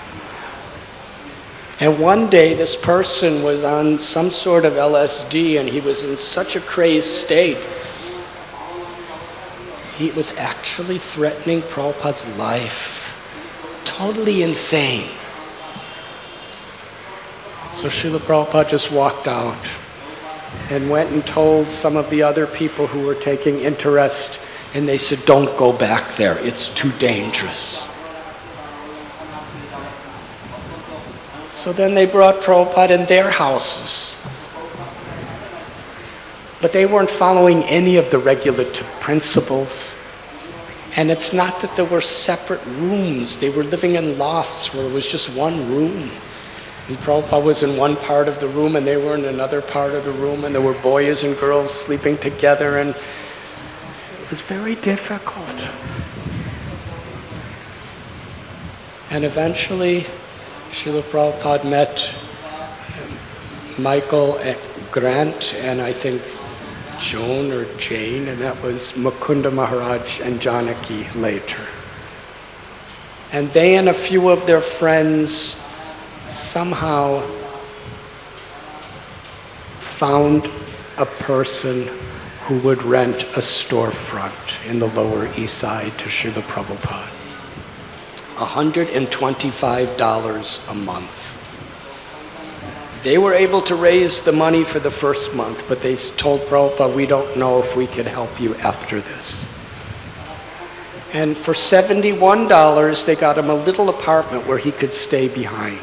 And one day this person was on some sort of LSD, and he was in such a crazed state, he was actually threatening Prabhupada's life. Totally insane. So Srila Prabhupada just walked out and went and told some of the other people who were taking interest, and they said, "Don't go back there, it's too dangerous." So then they brought Prabhupada in their houses. But they weren't following any of the regulative principles. And it's not that there were separate rooms. They were living in lofts where it was just one room. And Prabhupada was in one part of the room, and they were in another part of the room, and there were boys and girls sleeping together, and it was very difficult. And eventually, Srila Prabhupada met Michael Grant, and I think Joan or Jane, and that was Mukunda Maharaj and Janaki later. And they and a few of their friends somehow found a person who would rent a storefront in the Lower East Side to Srila Prabhupada. $125 a month. They were able to raise the money for the first month, but they told Prabhupada, "We don't know if we can help you after this." And for $71, they got him a little apartment where he could stay behind.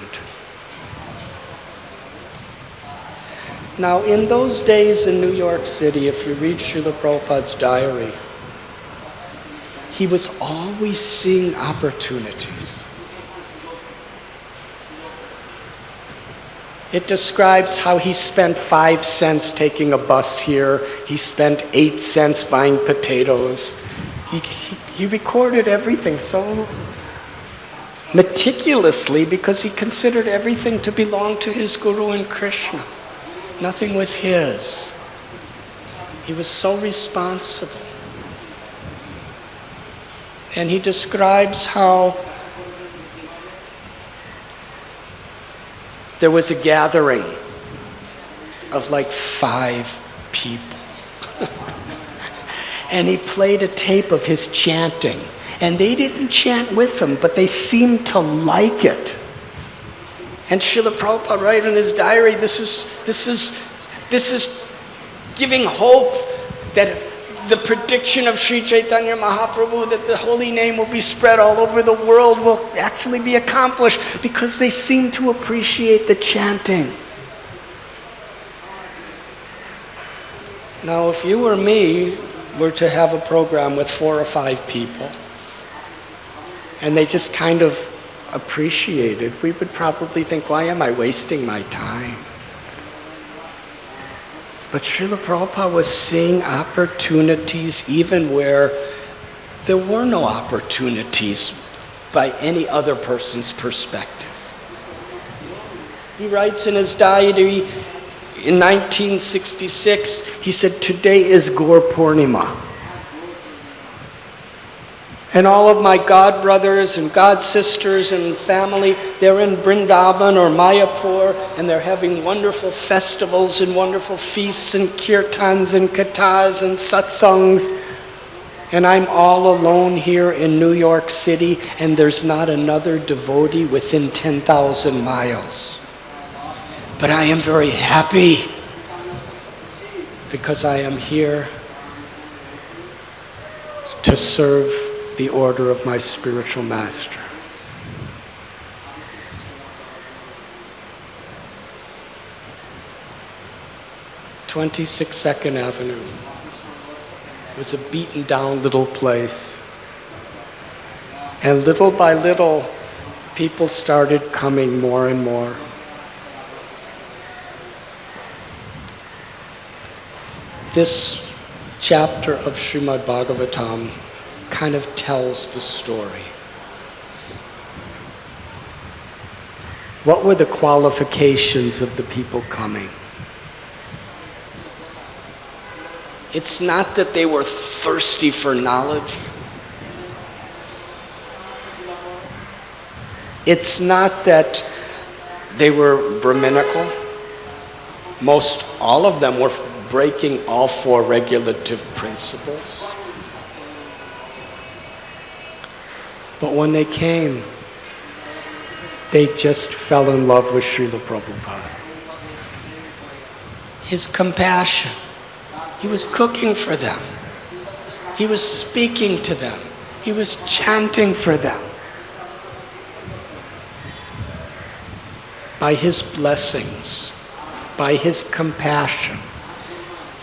Now, in those days in New York City, if you read Srila Prabhupada's diary, he was always seeing opportunities. It describes how he spent 5 cents taking a bus here. He spent 8 cents buying potatoes. He recorded everything so meticulously because he considered everything to belong to his Guru and Krishna. Nothing was his. He was so responsible. And he describes how there was a gathering of like 5 people. And he played a tape of his chanting. And they didn't chant with him, but they seemed to like it. And Srila Prabhupada wrote in his diary, this is giving hope that the prediction of Sri Chaitanya Mahaprabhu that the holy name will be spread all over the world will actually be accomplished because they seem to appreciate the chanting. Now, if you or me were to have a program with 4 or 5 people, and they just kind of appreciated, we would probably think, why am I wasting my time? But Srila Prabhupada was seeing opportunities even where there were no opportunities by any other person's perspective. He writes in his diary in 1966, he said, "Today is Gaur Purnima." And all of my god brothers and god sisters and family, they're in Vrindavan or Mayapur, and they're having wonderful festivals and wonderful feasts and kirtans and kathas and satsangs. And I'm all alone here in New York City, and there's not another devotee within 10,000 miles. But I am very happy because I am here to serve the order of my spiritual master. "22nd Avenue was a beaten down little place. And little by little, people started coming more and more. This chapter of Srimad Bhagavatam kind of tells the story. What were the qualifications of the people coming? It's not that they were thirsty for knowledge. It's not that they were Brahminical. Most all of them were breaking all four regulative principles. But when they came, they just fell in love with Srila Prabhupada. His compassion. He was cooking for them. He was speaking to them. He was chanting for them. By his blessings, by his compassion,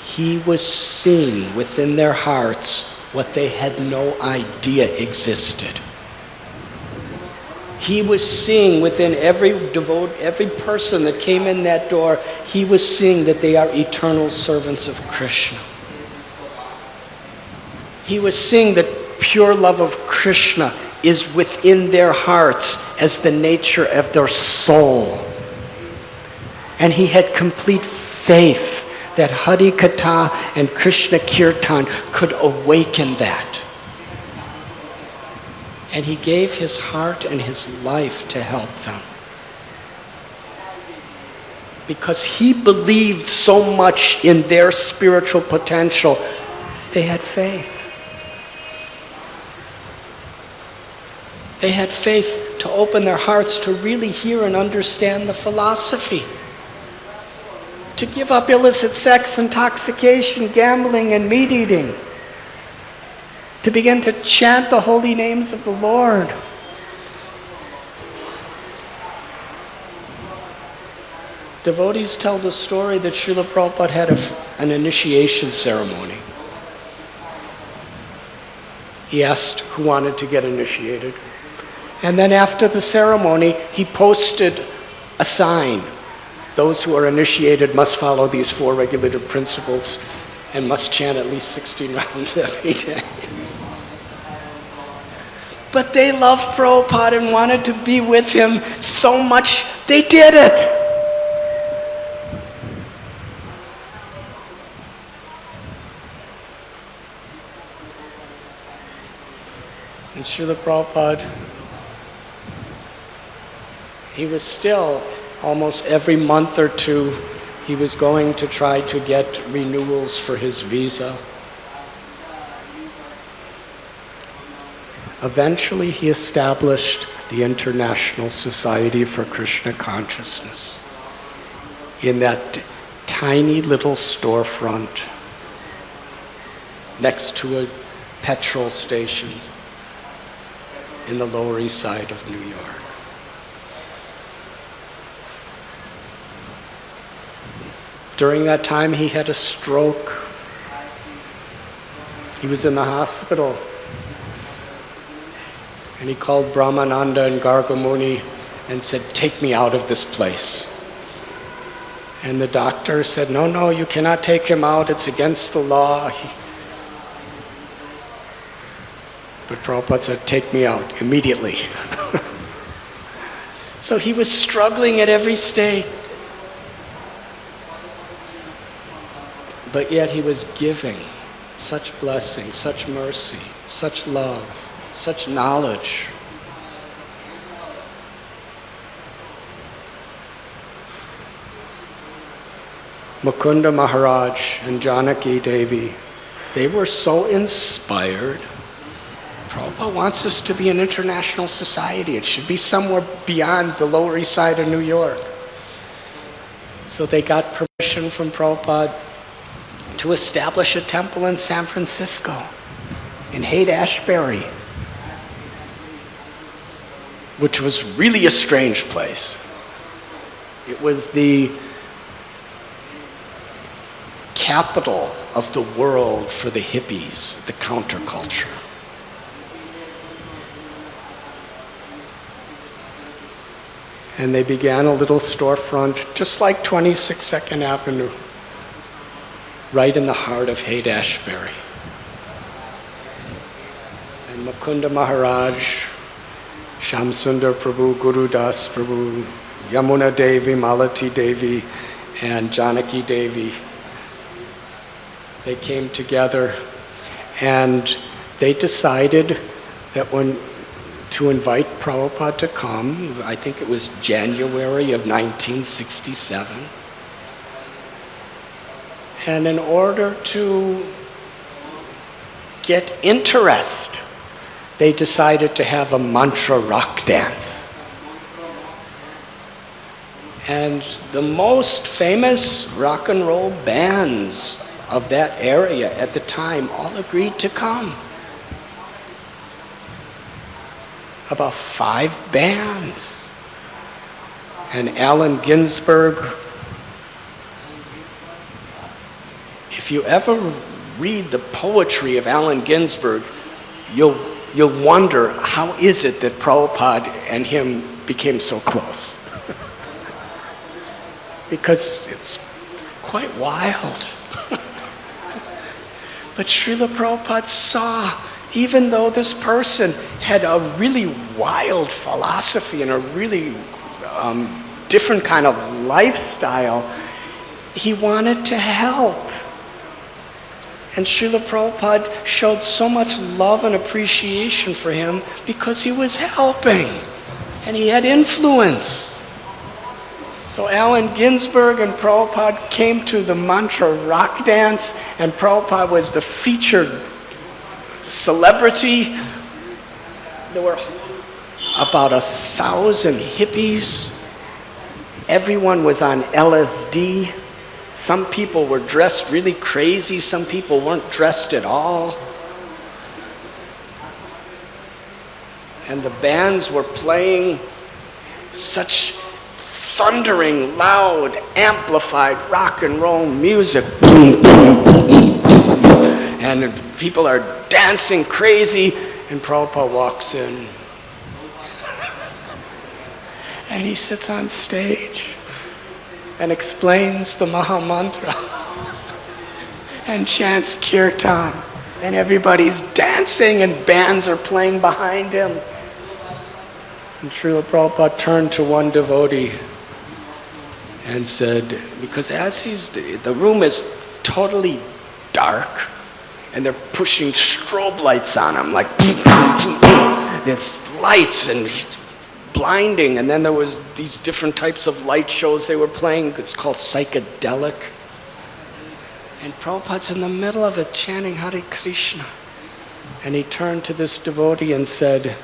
he was seeing within their hearts what they had no idea existed. He was seeing within every person that came in that door, he was seeing that they are eternal servants of Krishna. He was seeing that pure love of Krishna is within their hearts as the nature of their soul. And he had complete faith that Hari Katha and Krishna Kirtan could awaken that. And he gave his heart and his life to help them. Because he believed so much in their spiritual potential, they had faith. They had faith to open their hearts to really hear and understand the philosophy. To give up illicit sex, intoxication, gambling, and meat eating. To begin to chant the holy names of the Lord. Devotees tell the story that Srila Prabhupada had an initiation ceremony. He asked who wanted to get initiated. And then after the ceremony, he posted a sign. Those who are initiated must follow these four regulative principles and must chant at least 16 rounds every day. But they loved Prabhupada and wanted to be with him so much, they did it. And Srila Prabhupada, he was still, almost every month or two, he was going to try to get renewals for his visa. Eventually, he established the International Society for Krishna Consciousness in that tiny little storefront next to a petrol station in the Lower East Side of New York. During that time, he had a stroke. He was in the hospital. And he called Brahmananda and Gargamuni and said, "Take me out of this place." And the doctor said, no, you cannot take him out. It's against the law. But Prabhupada said, "Take me out immediately." So he was struggling at every stage. But yet he was giving such blessing, such mercy, such love, such knowledge. Mukunda Maharaj and Janaki Devi, they were so inspired. Prabhupada wants us to be an international society. It should be somewhere beyond the Lower East Side of New York. So they got permission from Prabhupada to establish a temple in San Francisco, in Haight-Ashbury, which was really a strange place. It was the capital of the world for the hippies, the counterculture. And they began a little storefront, just like 26 Second Avenue, right in the heart of Haight-Ashbury. And Mukunda Maharaj, Shamsundar Prabhu, Guru Das Prabhu, Yamuna Devi, Malati Devi, and Janaki Devi, they came together and they decided that to invite Prabhupada to come. I think it was January of 1967. And in order to get interest, they decided to have a mantra rock dance. And the most famous rock and roll bands of that area at the time all agreed to come. About 5 bands. And Allen Ginsberg, if you ever read the poetry of Allen Ginsberg, you'll wonder, how is it that Prabhupada and him became so close? Because it's quite wild. But Srila Prabhupada saw, even though this person had a really wild philosophy and a really different kind of lifestyle, he wanted to help. And Srila Prabhupada showed so much love and appreciation for him because he was helping and he had influence. So Allen Ginsberg and Prabhupada came to the mantra rock dance, and Prabhupada was the featured celebrity. There were about 1,000 hippies. Everyone was on LSD. Some people were dressed really crazy. Some people weren't dressed at all. And the bands were playing such thundering, loud, amplified rock and roll music. And people are dancing crazy, and Prabhupada walks in. And he sits on stage and explains the Maha Mantra and chants kirtan. And everybody's dancing and bands are playing behind him. And Srila Prabhupada turned to one devotee and said, because the room is totally dark, and they're pushing strobe lights on him, like there's lights and blinding, and then there was these different types of light shows they were playing. It's called psychedelic. And Prabhupada's in the middle of it chanting Hare Krishna. And he turned to this devotee and said,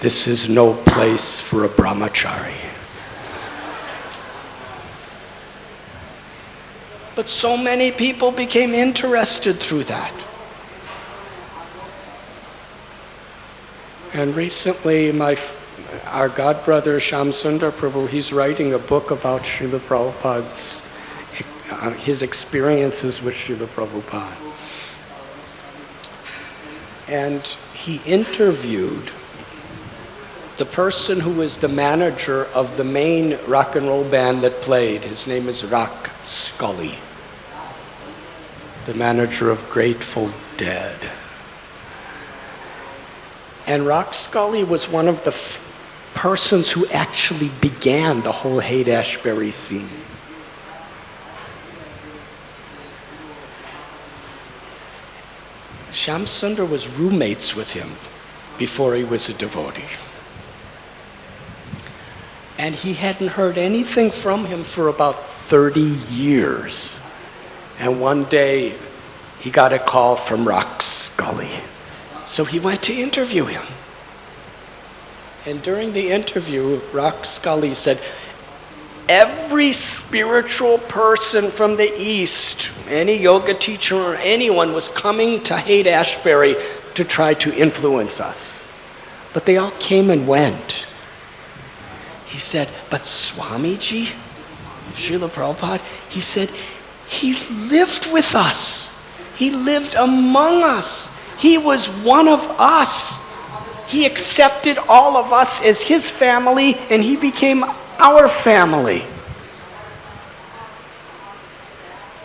"This is no place for a brahmachari." But so many people became interested through that. And recently, our godbrother Shamsundar Prabhu, he's writing a book about Srila Prabhupada's, his experiences with Srila Prabhupada. And he interviewed the person who was the manager of the main rock and roll band that played. His name is Rock Scully, the manager of Grateful Dead. And Rock Scully was one of the persons who actually began the whole Haight-Ashbury scene. Shyam Sundar was roommates with him before he was a devotee. And he hadn't heard anything from him for about 30 years. And one day, he got a call from Rock Scully. So he went to interview him. And during the interview, Rock Scully said, every spiritual person from the East, any yoga teacher or anyone, was coming to Haight-Ashbury to try to influence us. But they all came and went. He said, but Swamiji, Srila Prabhupada, he said, he lived with us. He lived among us. He was one of us. He accepted all of us as his family, and he became our family.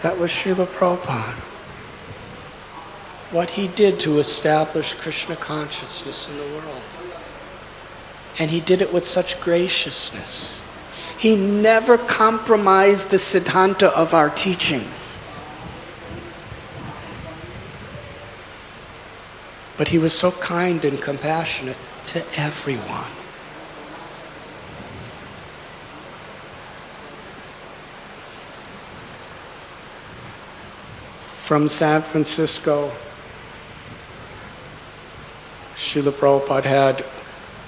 That was Srila Prabhupada. What he did to establish Krishna consciousness in the world. And he did it with such graciousness. He never compromised the siddhanta of our teachings. But he was so kind and compassionate to everyone. From San Francisco, Srila Prabhupada had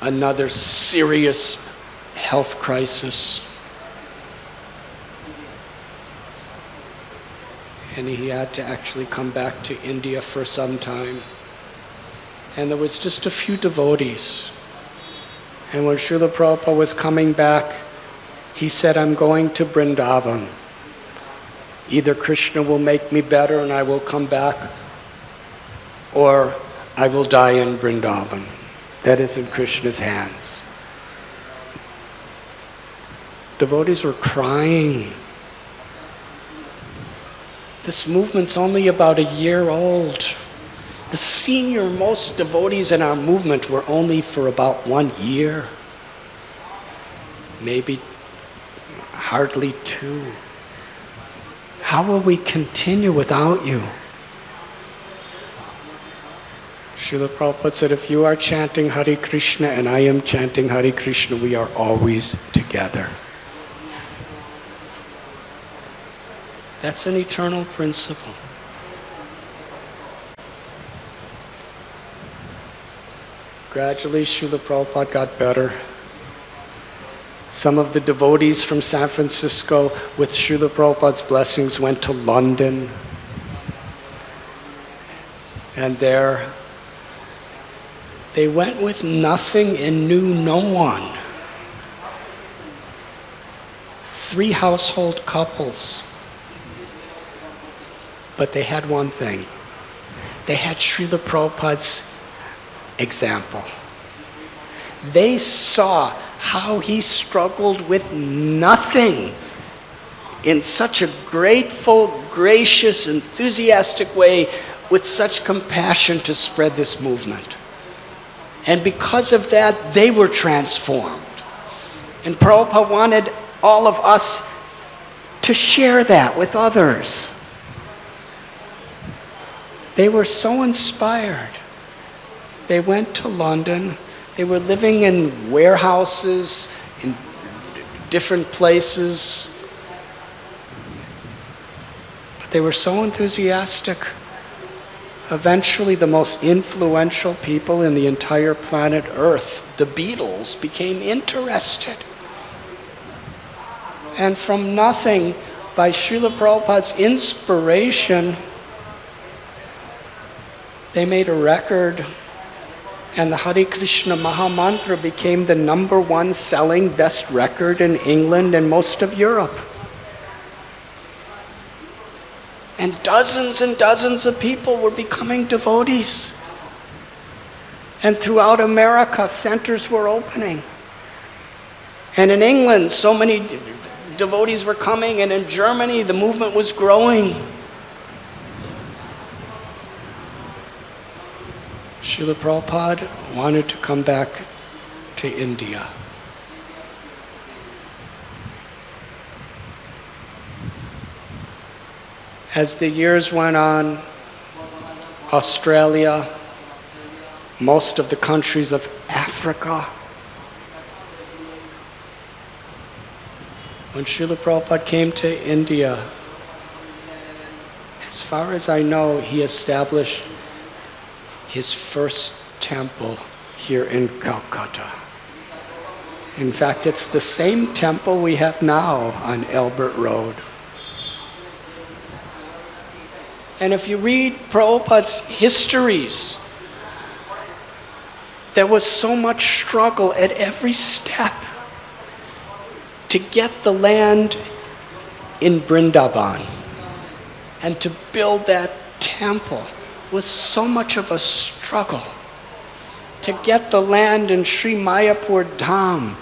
another serious health crisis. And he had to actually come back to India for some time. And there was just a few devotees. And when Srila Prabhupada was coming back, he said, I'm going to Vrindavan. Either Krishna will make me better and I will come back, or I will die in Vrindavan. That is in Krishna's hands. Devotees were crying. This movement's only about a year old. The senior most devotees in our movement were only for about 1 year. Maybe hardly 2. How will we continue without you? Srila Prabhupada said, if you are chanting Hare Krishna and I am chanting Hare Krishna, we are always together. That's an eternal principle. Gradually, Srila Prabhupada got better. Some of the devotees from San Francisco, with Srila Prabhupada's blessings, went to London. And there, they went with nothing and knew no one. 3 household couples. But they had one thing. They had Srila Prabhupada's example. They saw how he struggled with nothing in such a grateful, gracious, enthusiastic way, with such compassion to spread this movement. And because of that, they were transformed. And Prabhupada wanted all of us to share that with others. They were so inspired. They went to London. They were living in warehouses, in different places. But they were so enthusiastic. Eventually, the most influential people in the entire planet Earth, the Beatles, became interested. And from nothing, by Srila Prabhupada's inspiration, they made a record, and the Hare Krishna Mahamantra became the #1 selling best record in England and most of Europe. And dozens of people were becoming devotees. And throughout America, centers were opening. And in England, so many devotees were coming, and in Germany, the movement was growing. Srila Prabhupada wanted to come back to India. As the years went on, Australia, most of the countries of Africa, when Srila Prabhupada came to India, as far as I know, he established his first temple here in Kolkata. In fact, it's the same temple we have now on Albert Road. And if you read Prabhupada's histories, there was so much struggle at every step to get the land in Vrindavan and to build that temple was so much of a struggle. To get the land in Sri Mayapur Dham,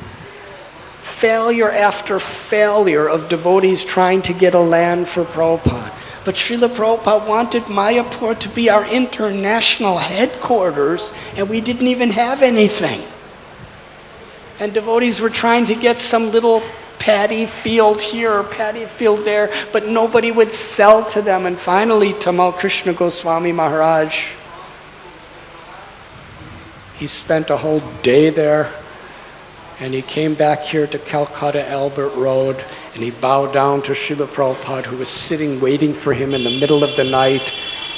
failure after failure of devotees trying to get a land for Prabhupada. But Srila Prabhupada wanted Mayapur to be our international headquarters, and we didn't even have anything. And devotees were trying to get some little paddy field here or paddy field there, but nobody would sell to them. And finally, Tamal Krishna Goswami Maharaj, he spent a whole day there, and he came back here to Calcutta Albert Road, and he bowed down to Srila Prabhupada, who was sitting waiting for him in the middle of the night,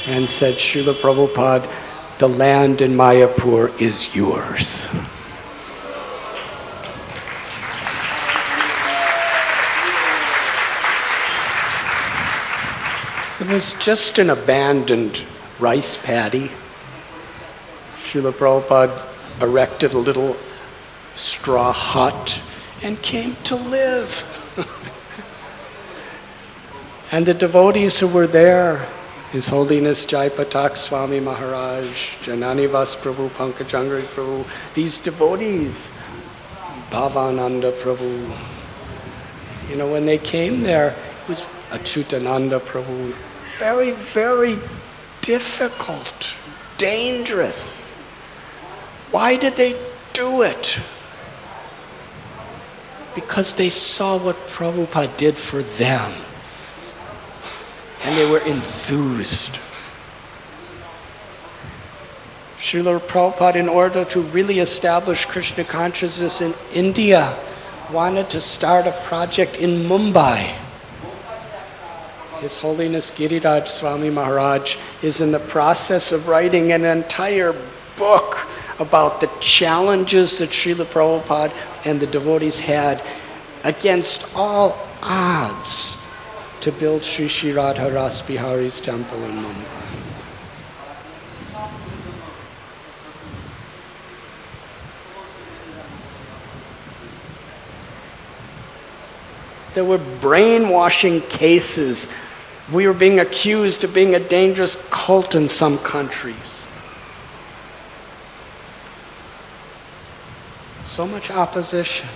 and said, Srila Prabhupada, the land in Mayapur is yours. It was just an abandoned rice paddy. Srila Prabhupada erected a little straw hut and came to live. And the devotees who were there, His Holiness Jaipatak Swami Maharaj, Jananivas Prabhu, Pankajangri Prabhu, these devotees, Bhavananda Prabhu, when they came there, it was Achyutananda Prabhu, very, very difficult, dangerous. Why did they do it? Because they saw what Prabhupada did for them. And they were enthused. Srila Prabhupada, in order to really establish Krishna consciousness in India, wanted to start a project in Mumbai. His Holiness Giriraj Swami Maharaj is in the process of writing an entire book about the challenges that Srila Prabhupada and the devotees had against all odds to build Sri Sri Radha Ras Bihari's temple in Mumbai. There were brainwashing cases. We were being accused of being a dangerous cult in some countries. So much opposition.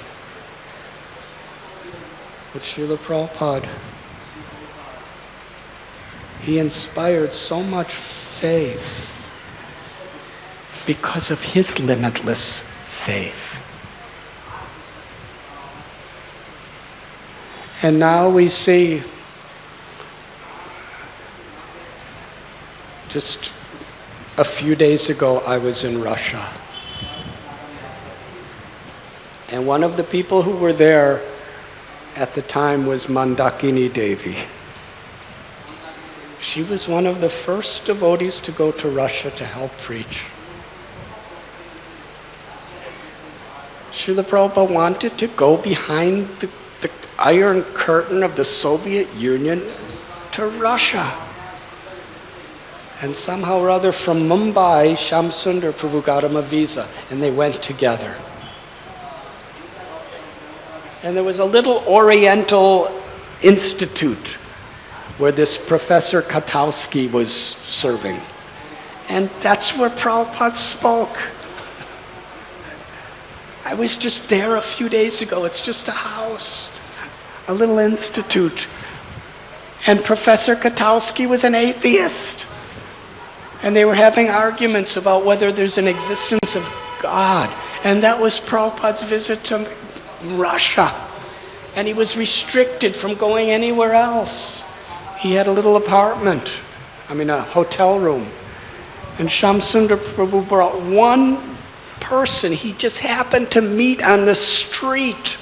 But Srila Prabhupada, he inspired so much faith because of his limitless faith. And now we see, just a few days ago, I was in Russia. And one of the people who were there at the time was Mandakini Devi. She was one of the first devotees to go to Russia to help preach. Srila Prabhupada wanted to go behind the Iron Curtain of the Soviet Union to Russia. And somehow or other from Mumbai, Shamsundar Prabhu got him a visa, and they went together. And there was a little Oriental institute where this Professor Katowski was serving. And that's where Prabhupada spoke. I was just there a few days ago. It's just a house, a little institute. And Professor Katowski was an atheist. And they were having arguments about whether there's an existence of God. And that was Prabhupada's visit to Russia. And he was restricted from going anywhere else. he had a little apartment, a hotel room. And Shamsundar Prabhu brought one person he just happened to meet on the street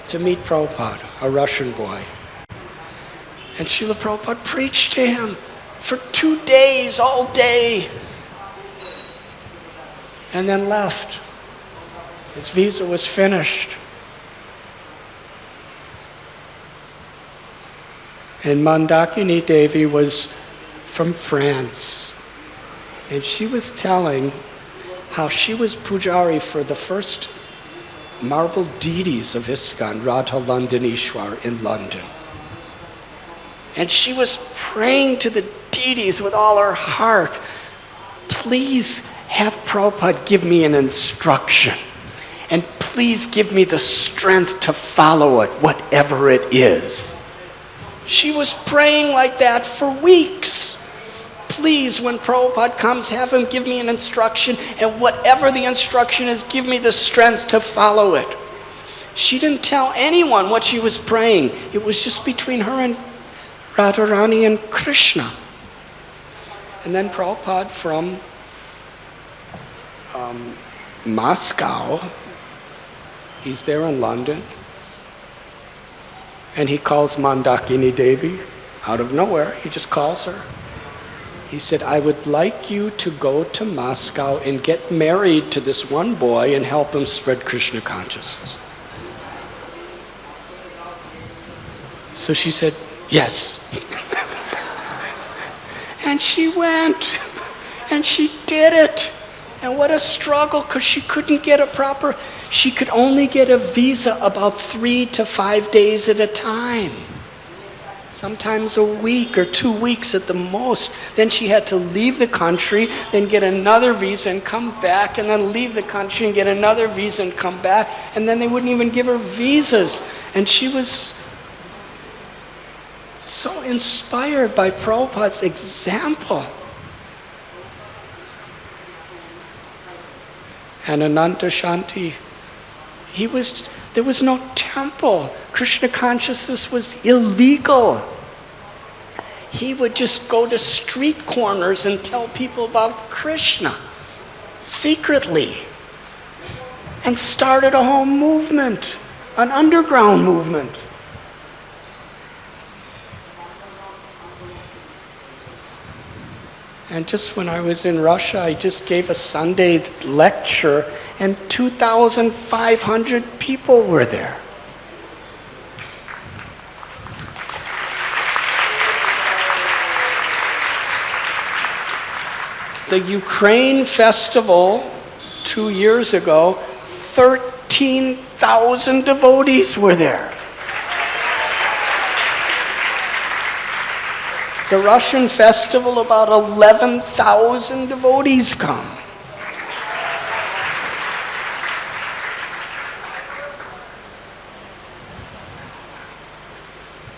to meet Prabhupada, a Russian boy. And Srila Prabhupada preached to him for 2 days, all day, and then left. His visa was finished. And Mandakini Devi was from France. And she was telling how she was pujari for the first marble deities of ISKCON, Radha Londonishwar in London. And she was praying to the deities with all her heart, please have Prabhupada give me an instruction. And please give me the strength to follow it, whatever it is. She was praying like that for weeks. Please, when Prabhupada comes, have him give me an instruction, and whatever the instruction is, give me the strength to follow it. She didn't tell anyone what she was praying. It was just between her and Radharani and Krishna. And then Prabhupada from Moscow, he's there in London, and he calls Mandakini Devi out of nowhere. He just calls her. He said, I would like you to go to Moscow and get married to this one boy and help him spread Krishna consciousness. So she said, yes. And she went, and she did it. And what a struggle, because she couldn't get she could only get a visa about 3 to 5 days at a time. Sometimes a week or 2 weeks at the most. Then she had to leave the country, then get another visa and come back, and then leave the country and get another visa and come back, and then they wouldn't even give her visas. And she was so inspired by Prabhupada's example. And Ananta Shanti, there was no temple. Krishna consciousness was illegal. He would just go to street corners and tell people about Krishna secretly, and started a whole movement, an underground movement. And just when I was in Russia, I just gave a Sunday lecture, and 2,500 people were there. The Ukraine festival 2 years ago, 13,000 devotees were there. The Russian festival, about 11,000 devotees come.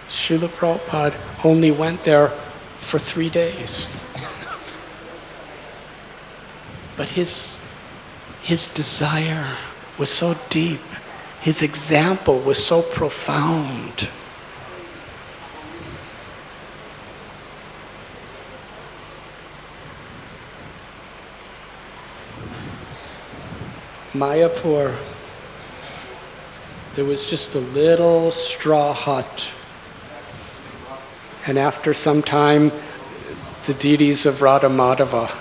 Srila Prabhupada only went there for 3 days. But his desire was so deep. His example was so profound. Mayapur, there was just a little straw hut. And after some time, the deities of Radha Madhava,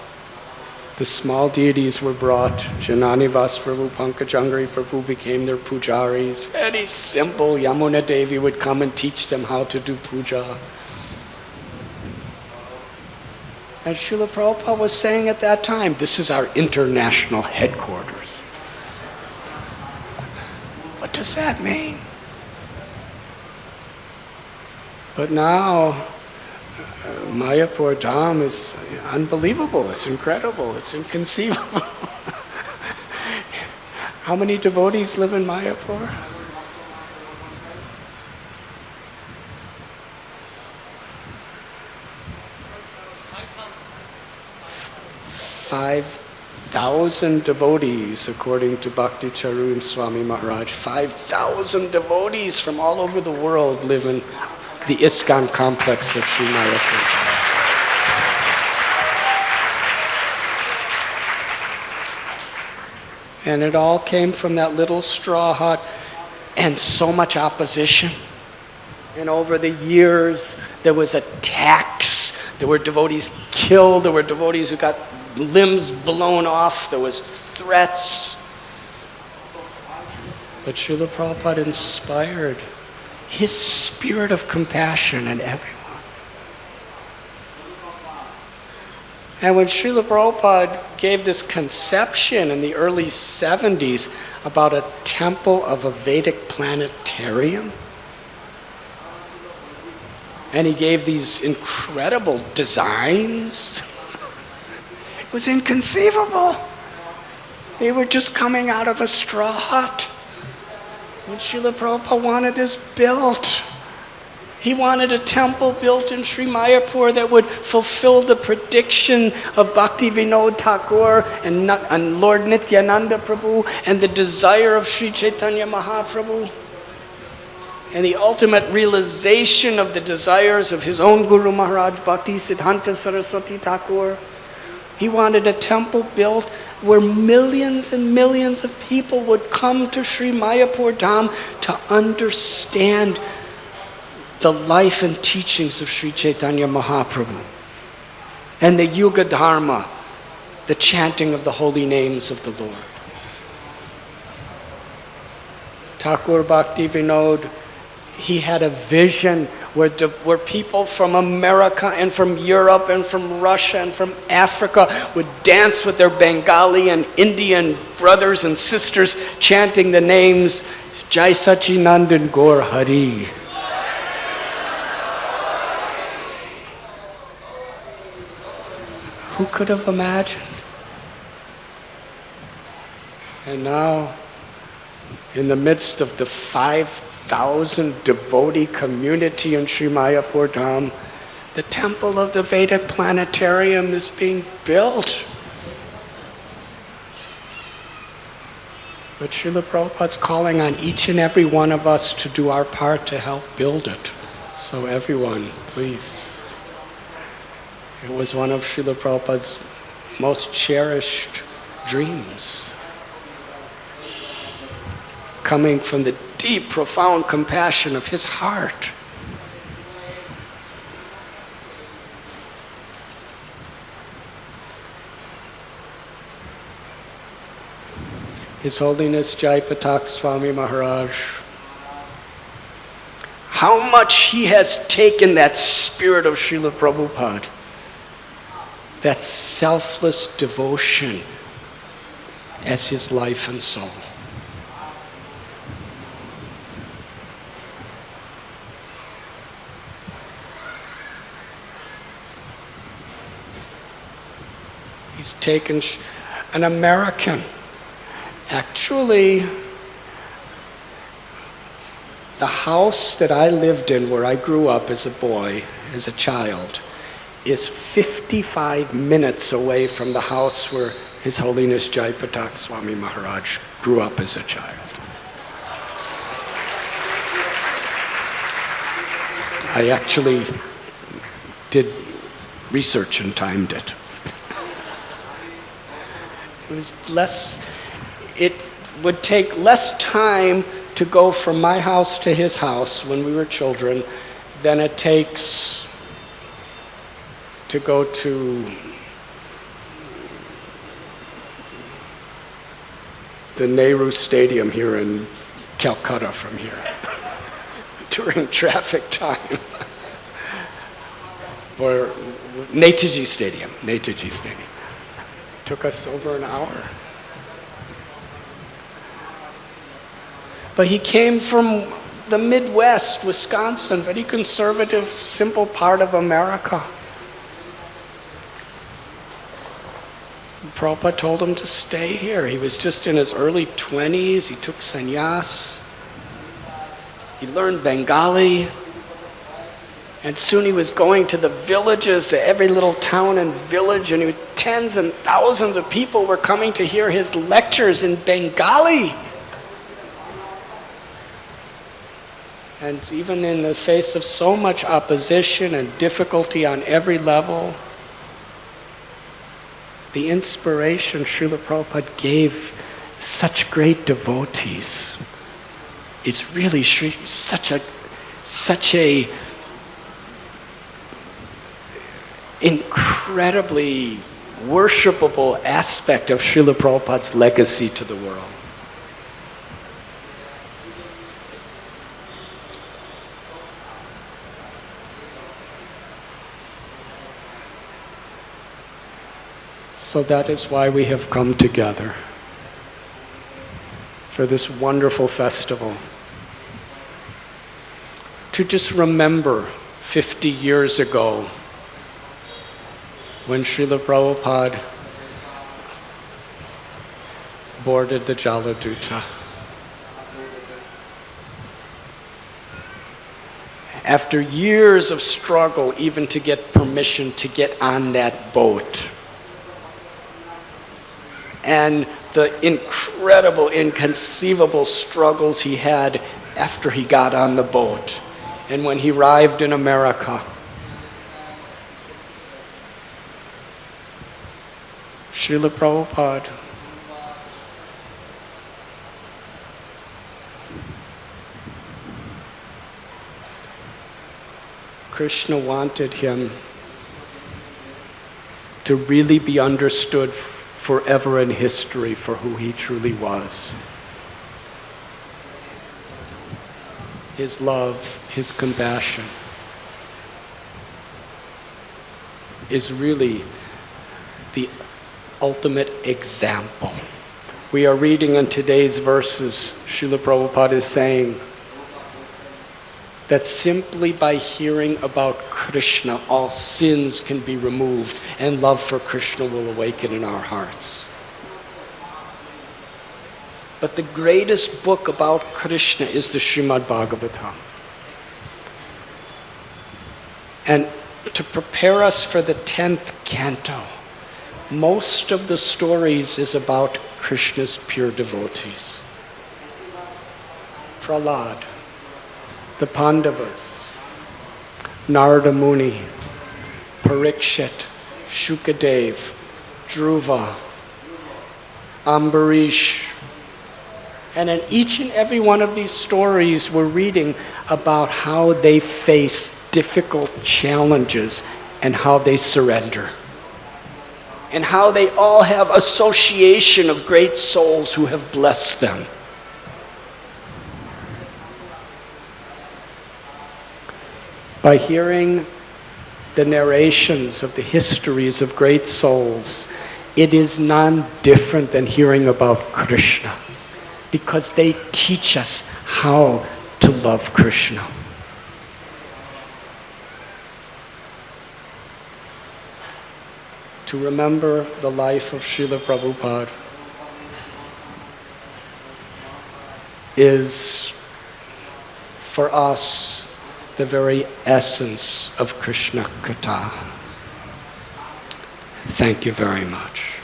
the small deities were brought. Janani Vas Prabhu, Pankajangari Prabhu became their pujaris. Very simple. Yamuna Devi would come and teach them how to do puja. And Srila Prabhupada was saying at that time, this is our international headquarters. What does that mean? But now, Mayapur Dham is unbelievable, it's incredible, it's inconceivable. How many devotees live in Mayapur? Five 5,000 devotees, according to Bhakti Charun Swami Maharaj. 5,000 devotees from all over the world live in the ISKCON complex of Sri Mayapur. And it all came from that little straw hut and so much opposition. And over the years, there was attacks. There were devotees killed. There were devotees who got limbs blown off. There was threats. But Srila Prabhupada inspired his spirit of compassion in everyone. And when Srila Prabhupada gave this conception in the early 70s about a temple of a Vedic planetarium, and he gave these incredible designs, it was inconceivable. They were just coming out of a straw hut. When Srila Prabhupada wanted this built, he wanted a temple built in Sri Mayapur that would fulfill the prediction of Bhakti Vinod Thakur and Lord Nityananda Prabhu and the desire of Sri Chaitanya Mahaprabhu and the ultimate realization of the desires of his own Guru Maharaj Bhakti Siddhanta Saraswati Thakur. He wanted a temple built where millions and millions of people would come to Sri Mayapur Dham to understand the life and teachings of Sri Chaitanya Mahaprabhu and the Yuga Dharma, the chanting of the holy names of the Lord. Thakur Bhakti Vinod, he had a vision where people from America and from Europe and from Russia and from Africa would dance with their Bengali and Indian brothers and sisters chanting the names Jai Sachinandan Gaur Hari. Who could have imagined? And now, in the midst of the 5,000 devotee community in Sri Mayapur Dham, the temple of the Vedic planetarium is being built. But Srila Prabhupada's calling on each and every one of us to do our part to help build it. So everyone, please. It was one of Srila Prabhupada's most cherished dreams, coming from the deep, profound compassion of his heart. His Holiness Jai Patak Swami Maharaj, how much he has taken that spirit of Srila Prabhupada, that selfless devotion as his life and soul. He's taken an American. Actually, the house that I lived in where I grew up as a boy, as a child, is 55 minutes away from the house where His Holiness Jai Patak Swami Maharaj grew up as a child. I actually did research and timed it. It would take less time to go from my house to his house when we were children than it takes to go to the Nehru Stadium here in Calcutta from here during traffic time. Or Netaji Stadium. Took us over an hour. But he came from the Midwest, Wisconsin, very conservative, simple part of America. Prabhupada told him to stay here. He was just in his early 20s. He took sannyas. He learned Bengali. And soon he was going to the villages, to every little town and village, and tens and thousands of people were coming to hear his lectures in Bengali. And even in the face of so much opposition and difficulty on every level, the inspiration Srila Prabhupada gave such great devotees is really such a incredibly worshipable aspect of Srila Prabhupada's legacy to the world. So that is why we have come together for this wonderful festival. To just remember 50 years ago when Srila Prabhupada boarded the Jaladuta. After years of struggle even to get permission to get on that boat, and the incredible, inconceivable struggles he had after he got on the boat and when he arrived in America. Srila Prabhupada Krishna wanted him to really be understood forever in history for who he truly was. His love, his compassion is really the ultimate example. We are reading in today's verses, Srila Prabhupada is saying that simply by hearing about Krishna, all sins can be removed and love for Krishna will awaken in our hearts. But the greatest book about Krishna is the Srimad Bhagavatam. And to prepare us for the 10th canto, most of the stories is about Krishna's pure devotees. Prahlad, the Pandavas, Narada Muni, Parikshit, Shukadev, Dhruva, Ambarish. And in each and every one of these stories, we're reading about how they face difficult challenges and how they surrender. And how they all have association of great souls who have blessed them. By hearing the narrations of the histories of great souls, it is none different than hearing about Krishna, because they teach us how to love Krishna. To remember the life of Srila Prabhupada is, for us, the very essence of Krishna Katha. Thank you very much.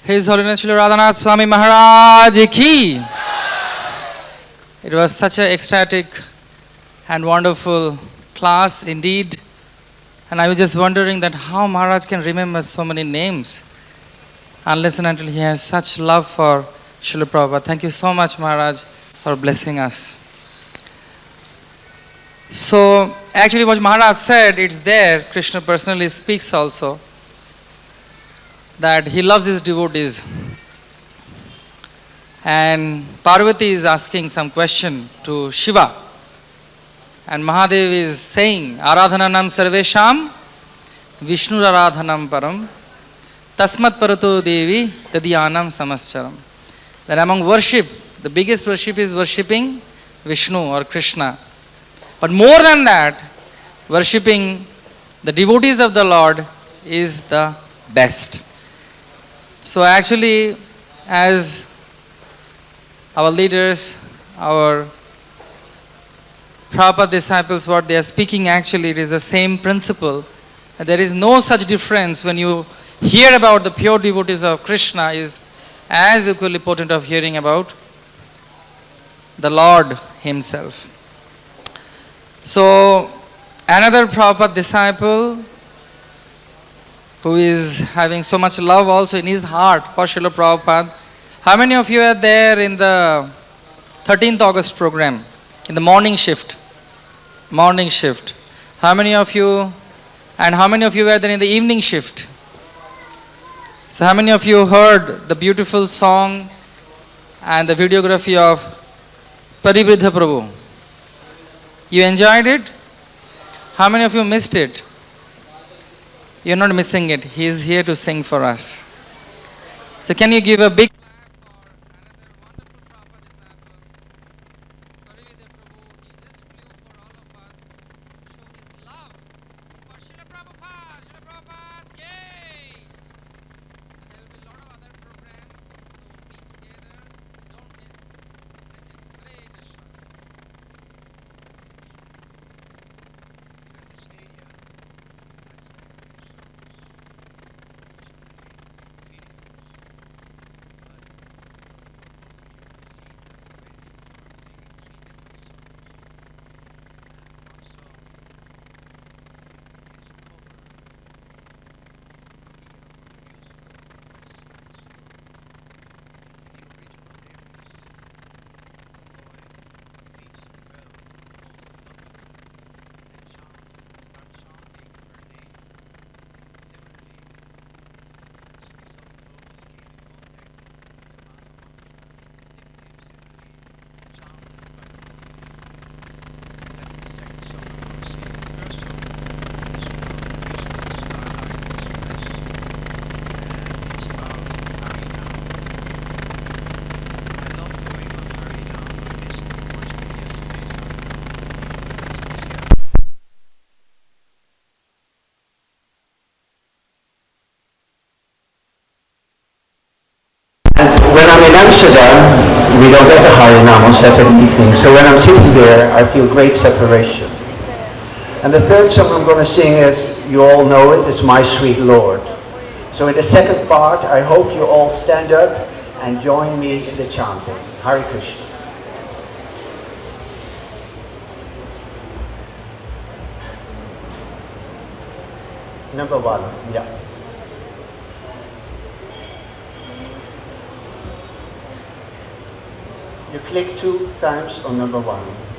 His Holiness Srila Radhanath Swami Maharaj Ki. It was such an ecstatic and wonderful class indeed. And I was just wondering that how Maharaj can remember so many names unless and until he has such love for Srila Prabhupada. Thank you so much, Maharaj, for blessing us. So actually what Maharaj said, it's there. Krishna personally speaks also, that he loves his devotees. And Parvati is asking some question to Shiva. And Mahadev is saying, Aradhananam sarvesham Vishnu aradhanam param tasmat parato devi tadyanam samascharam. That among worship, the biggest worship is worshipping Vishnu or Krishna. But more than that, worshipping the devotees of the Lord is the best. So actually, as our leaders, our Prabhupada disciples, what they are speaking, actually it is the same principle. There is no such difference when you hear about the pure devotees of Krishna is as equally potent of hearing about the Lord himself. So another Prabhupada disciple who is having so much love also in his heart for Srila Prabhupada. How many of you are there in the 13th August program, in the morning shift? Morning shift. How many of you, and how many of you were there in the evening shift? So how many of you heard the beautiful song and the videography of Parivriddha Prabhu? You enjoyed it? How many of you missed it? You're not missing it. He is here to sing for us. So can you give a big clap for another wonderful Prabhupada disciple, Parivriddha Prabhu? He just flew for all of us to show his love for Srila Prabhupada. Srila Prabhupada, yay! So there will be a lot of other programs. So be together. Don't miss a second. Hare Krishna. When I'm in Amsterdam, we don't get a Harinam on Saturday evening, so when I'm sitting there, I feel great separation. And the third song I'm going to sing is, you all know it, it's My Sweet Lord. So in the second part, I hope you all stand up and join me in the chanting. Hare Krishna. Number one, yeah. You click 2 times on number 1.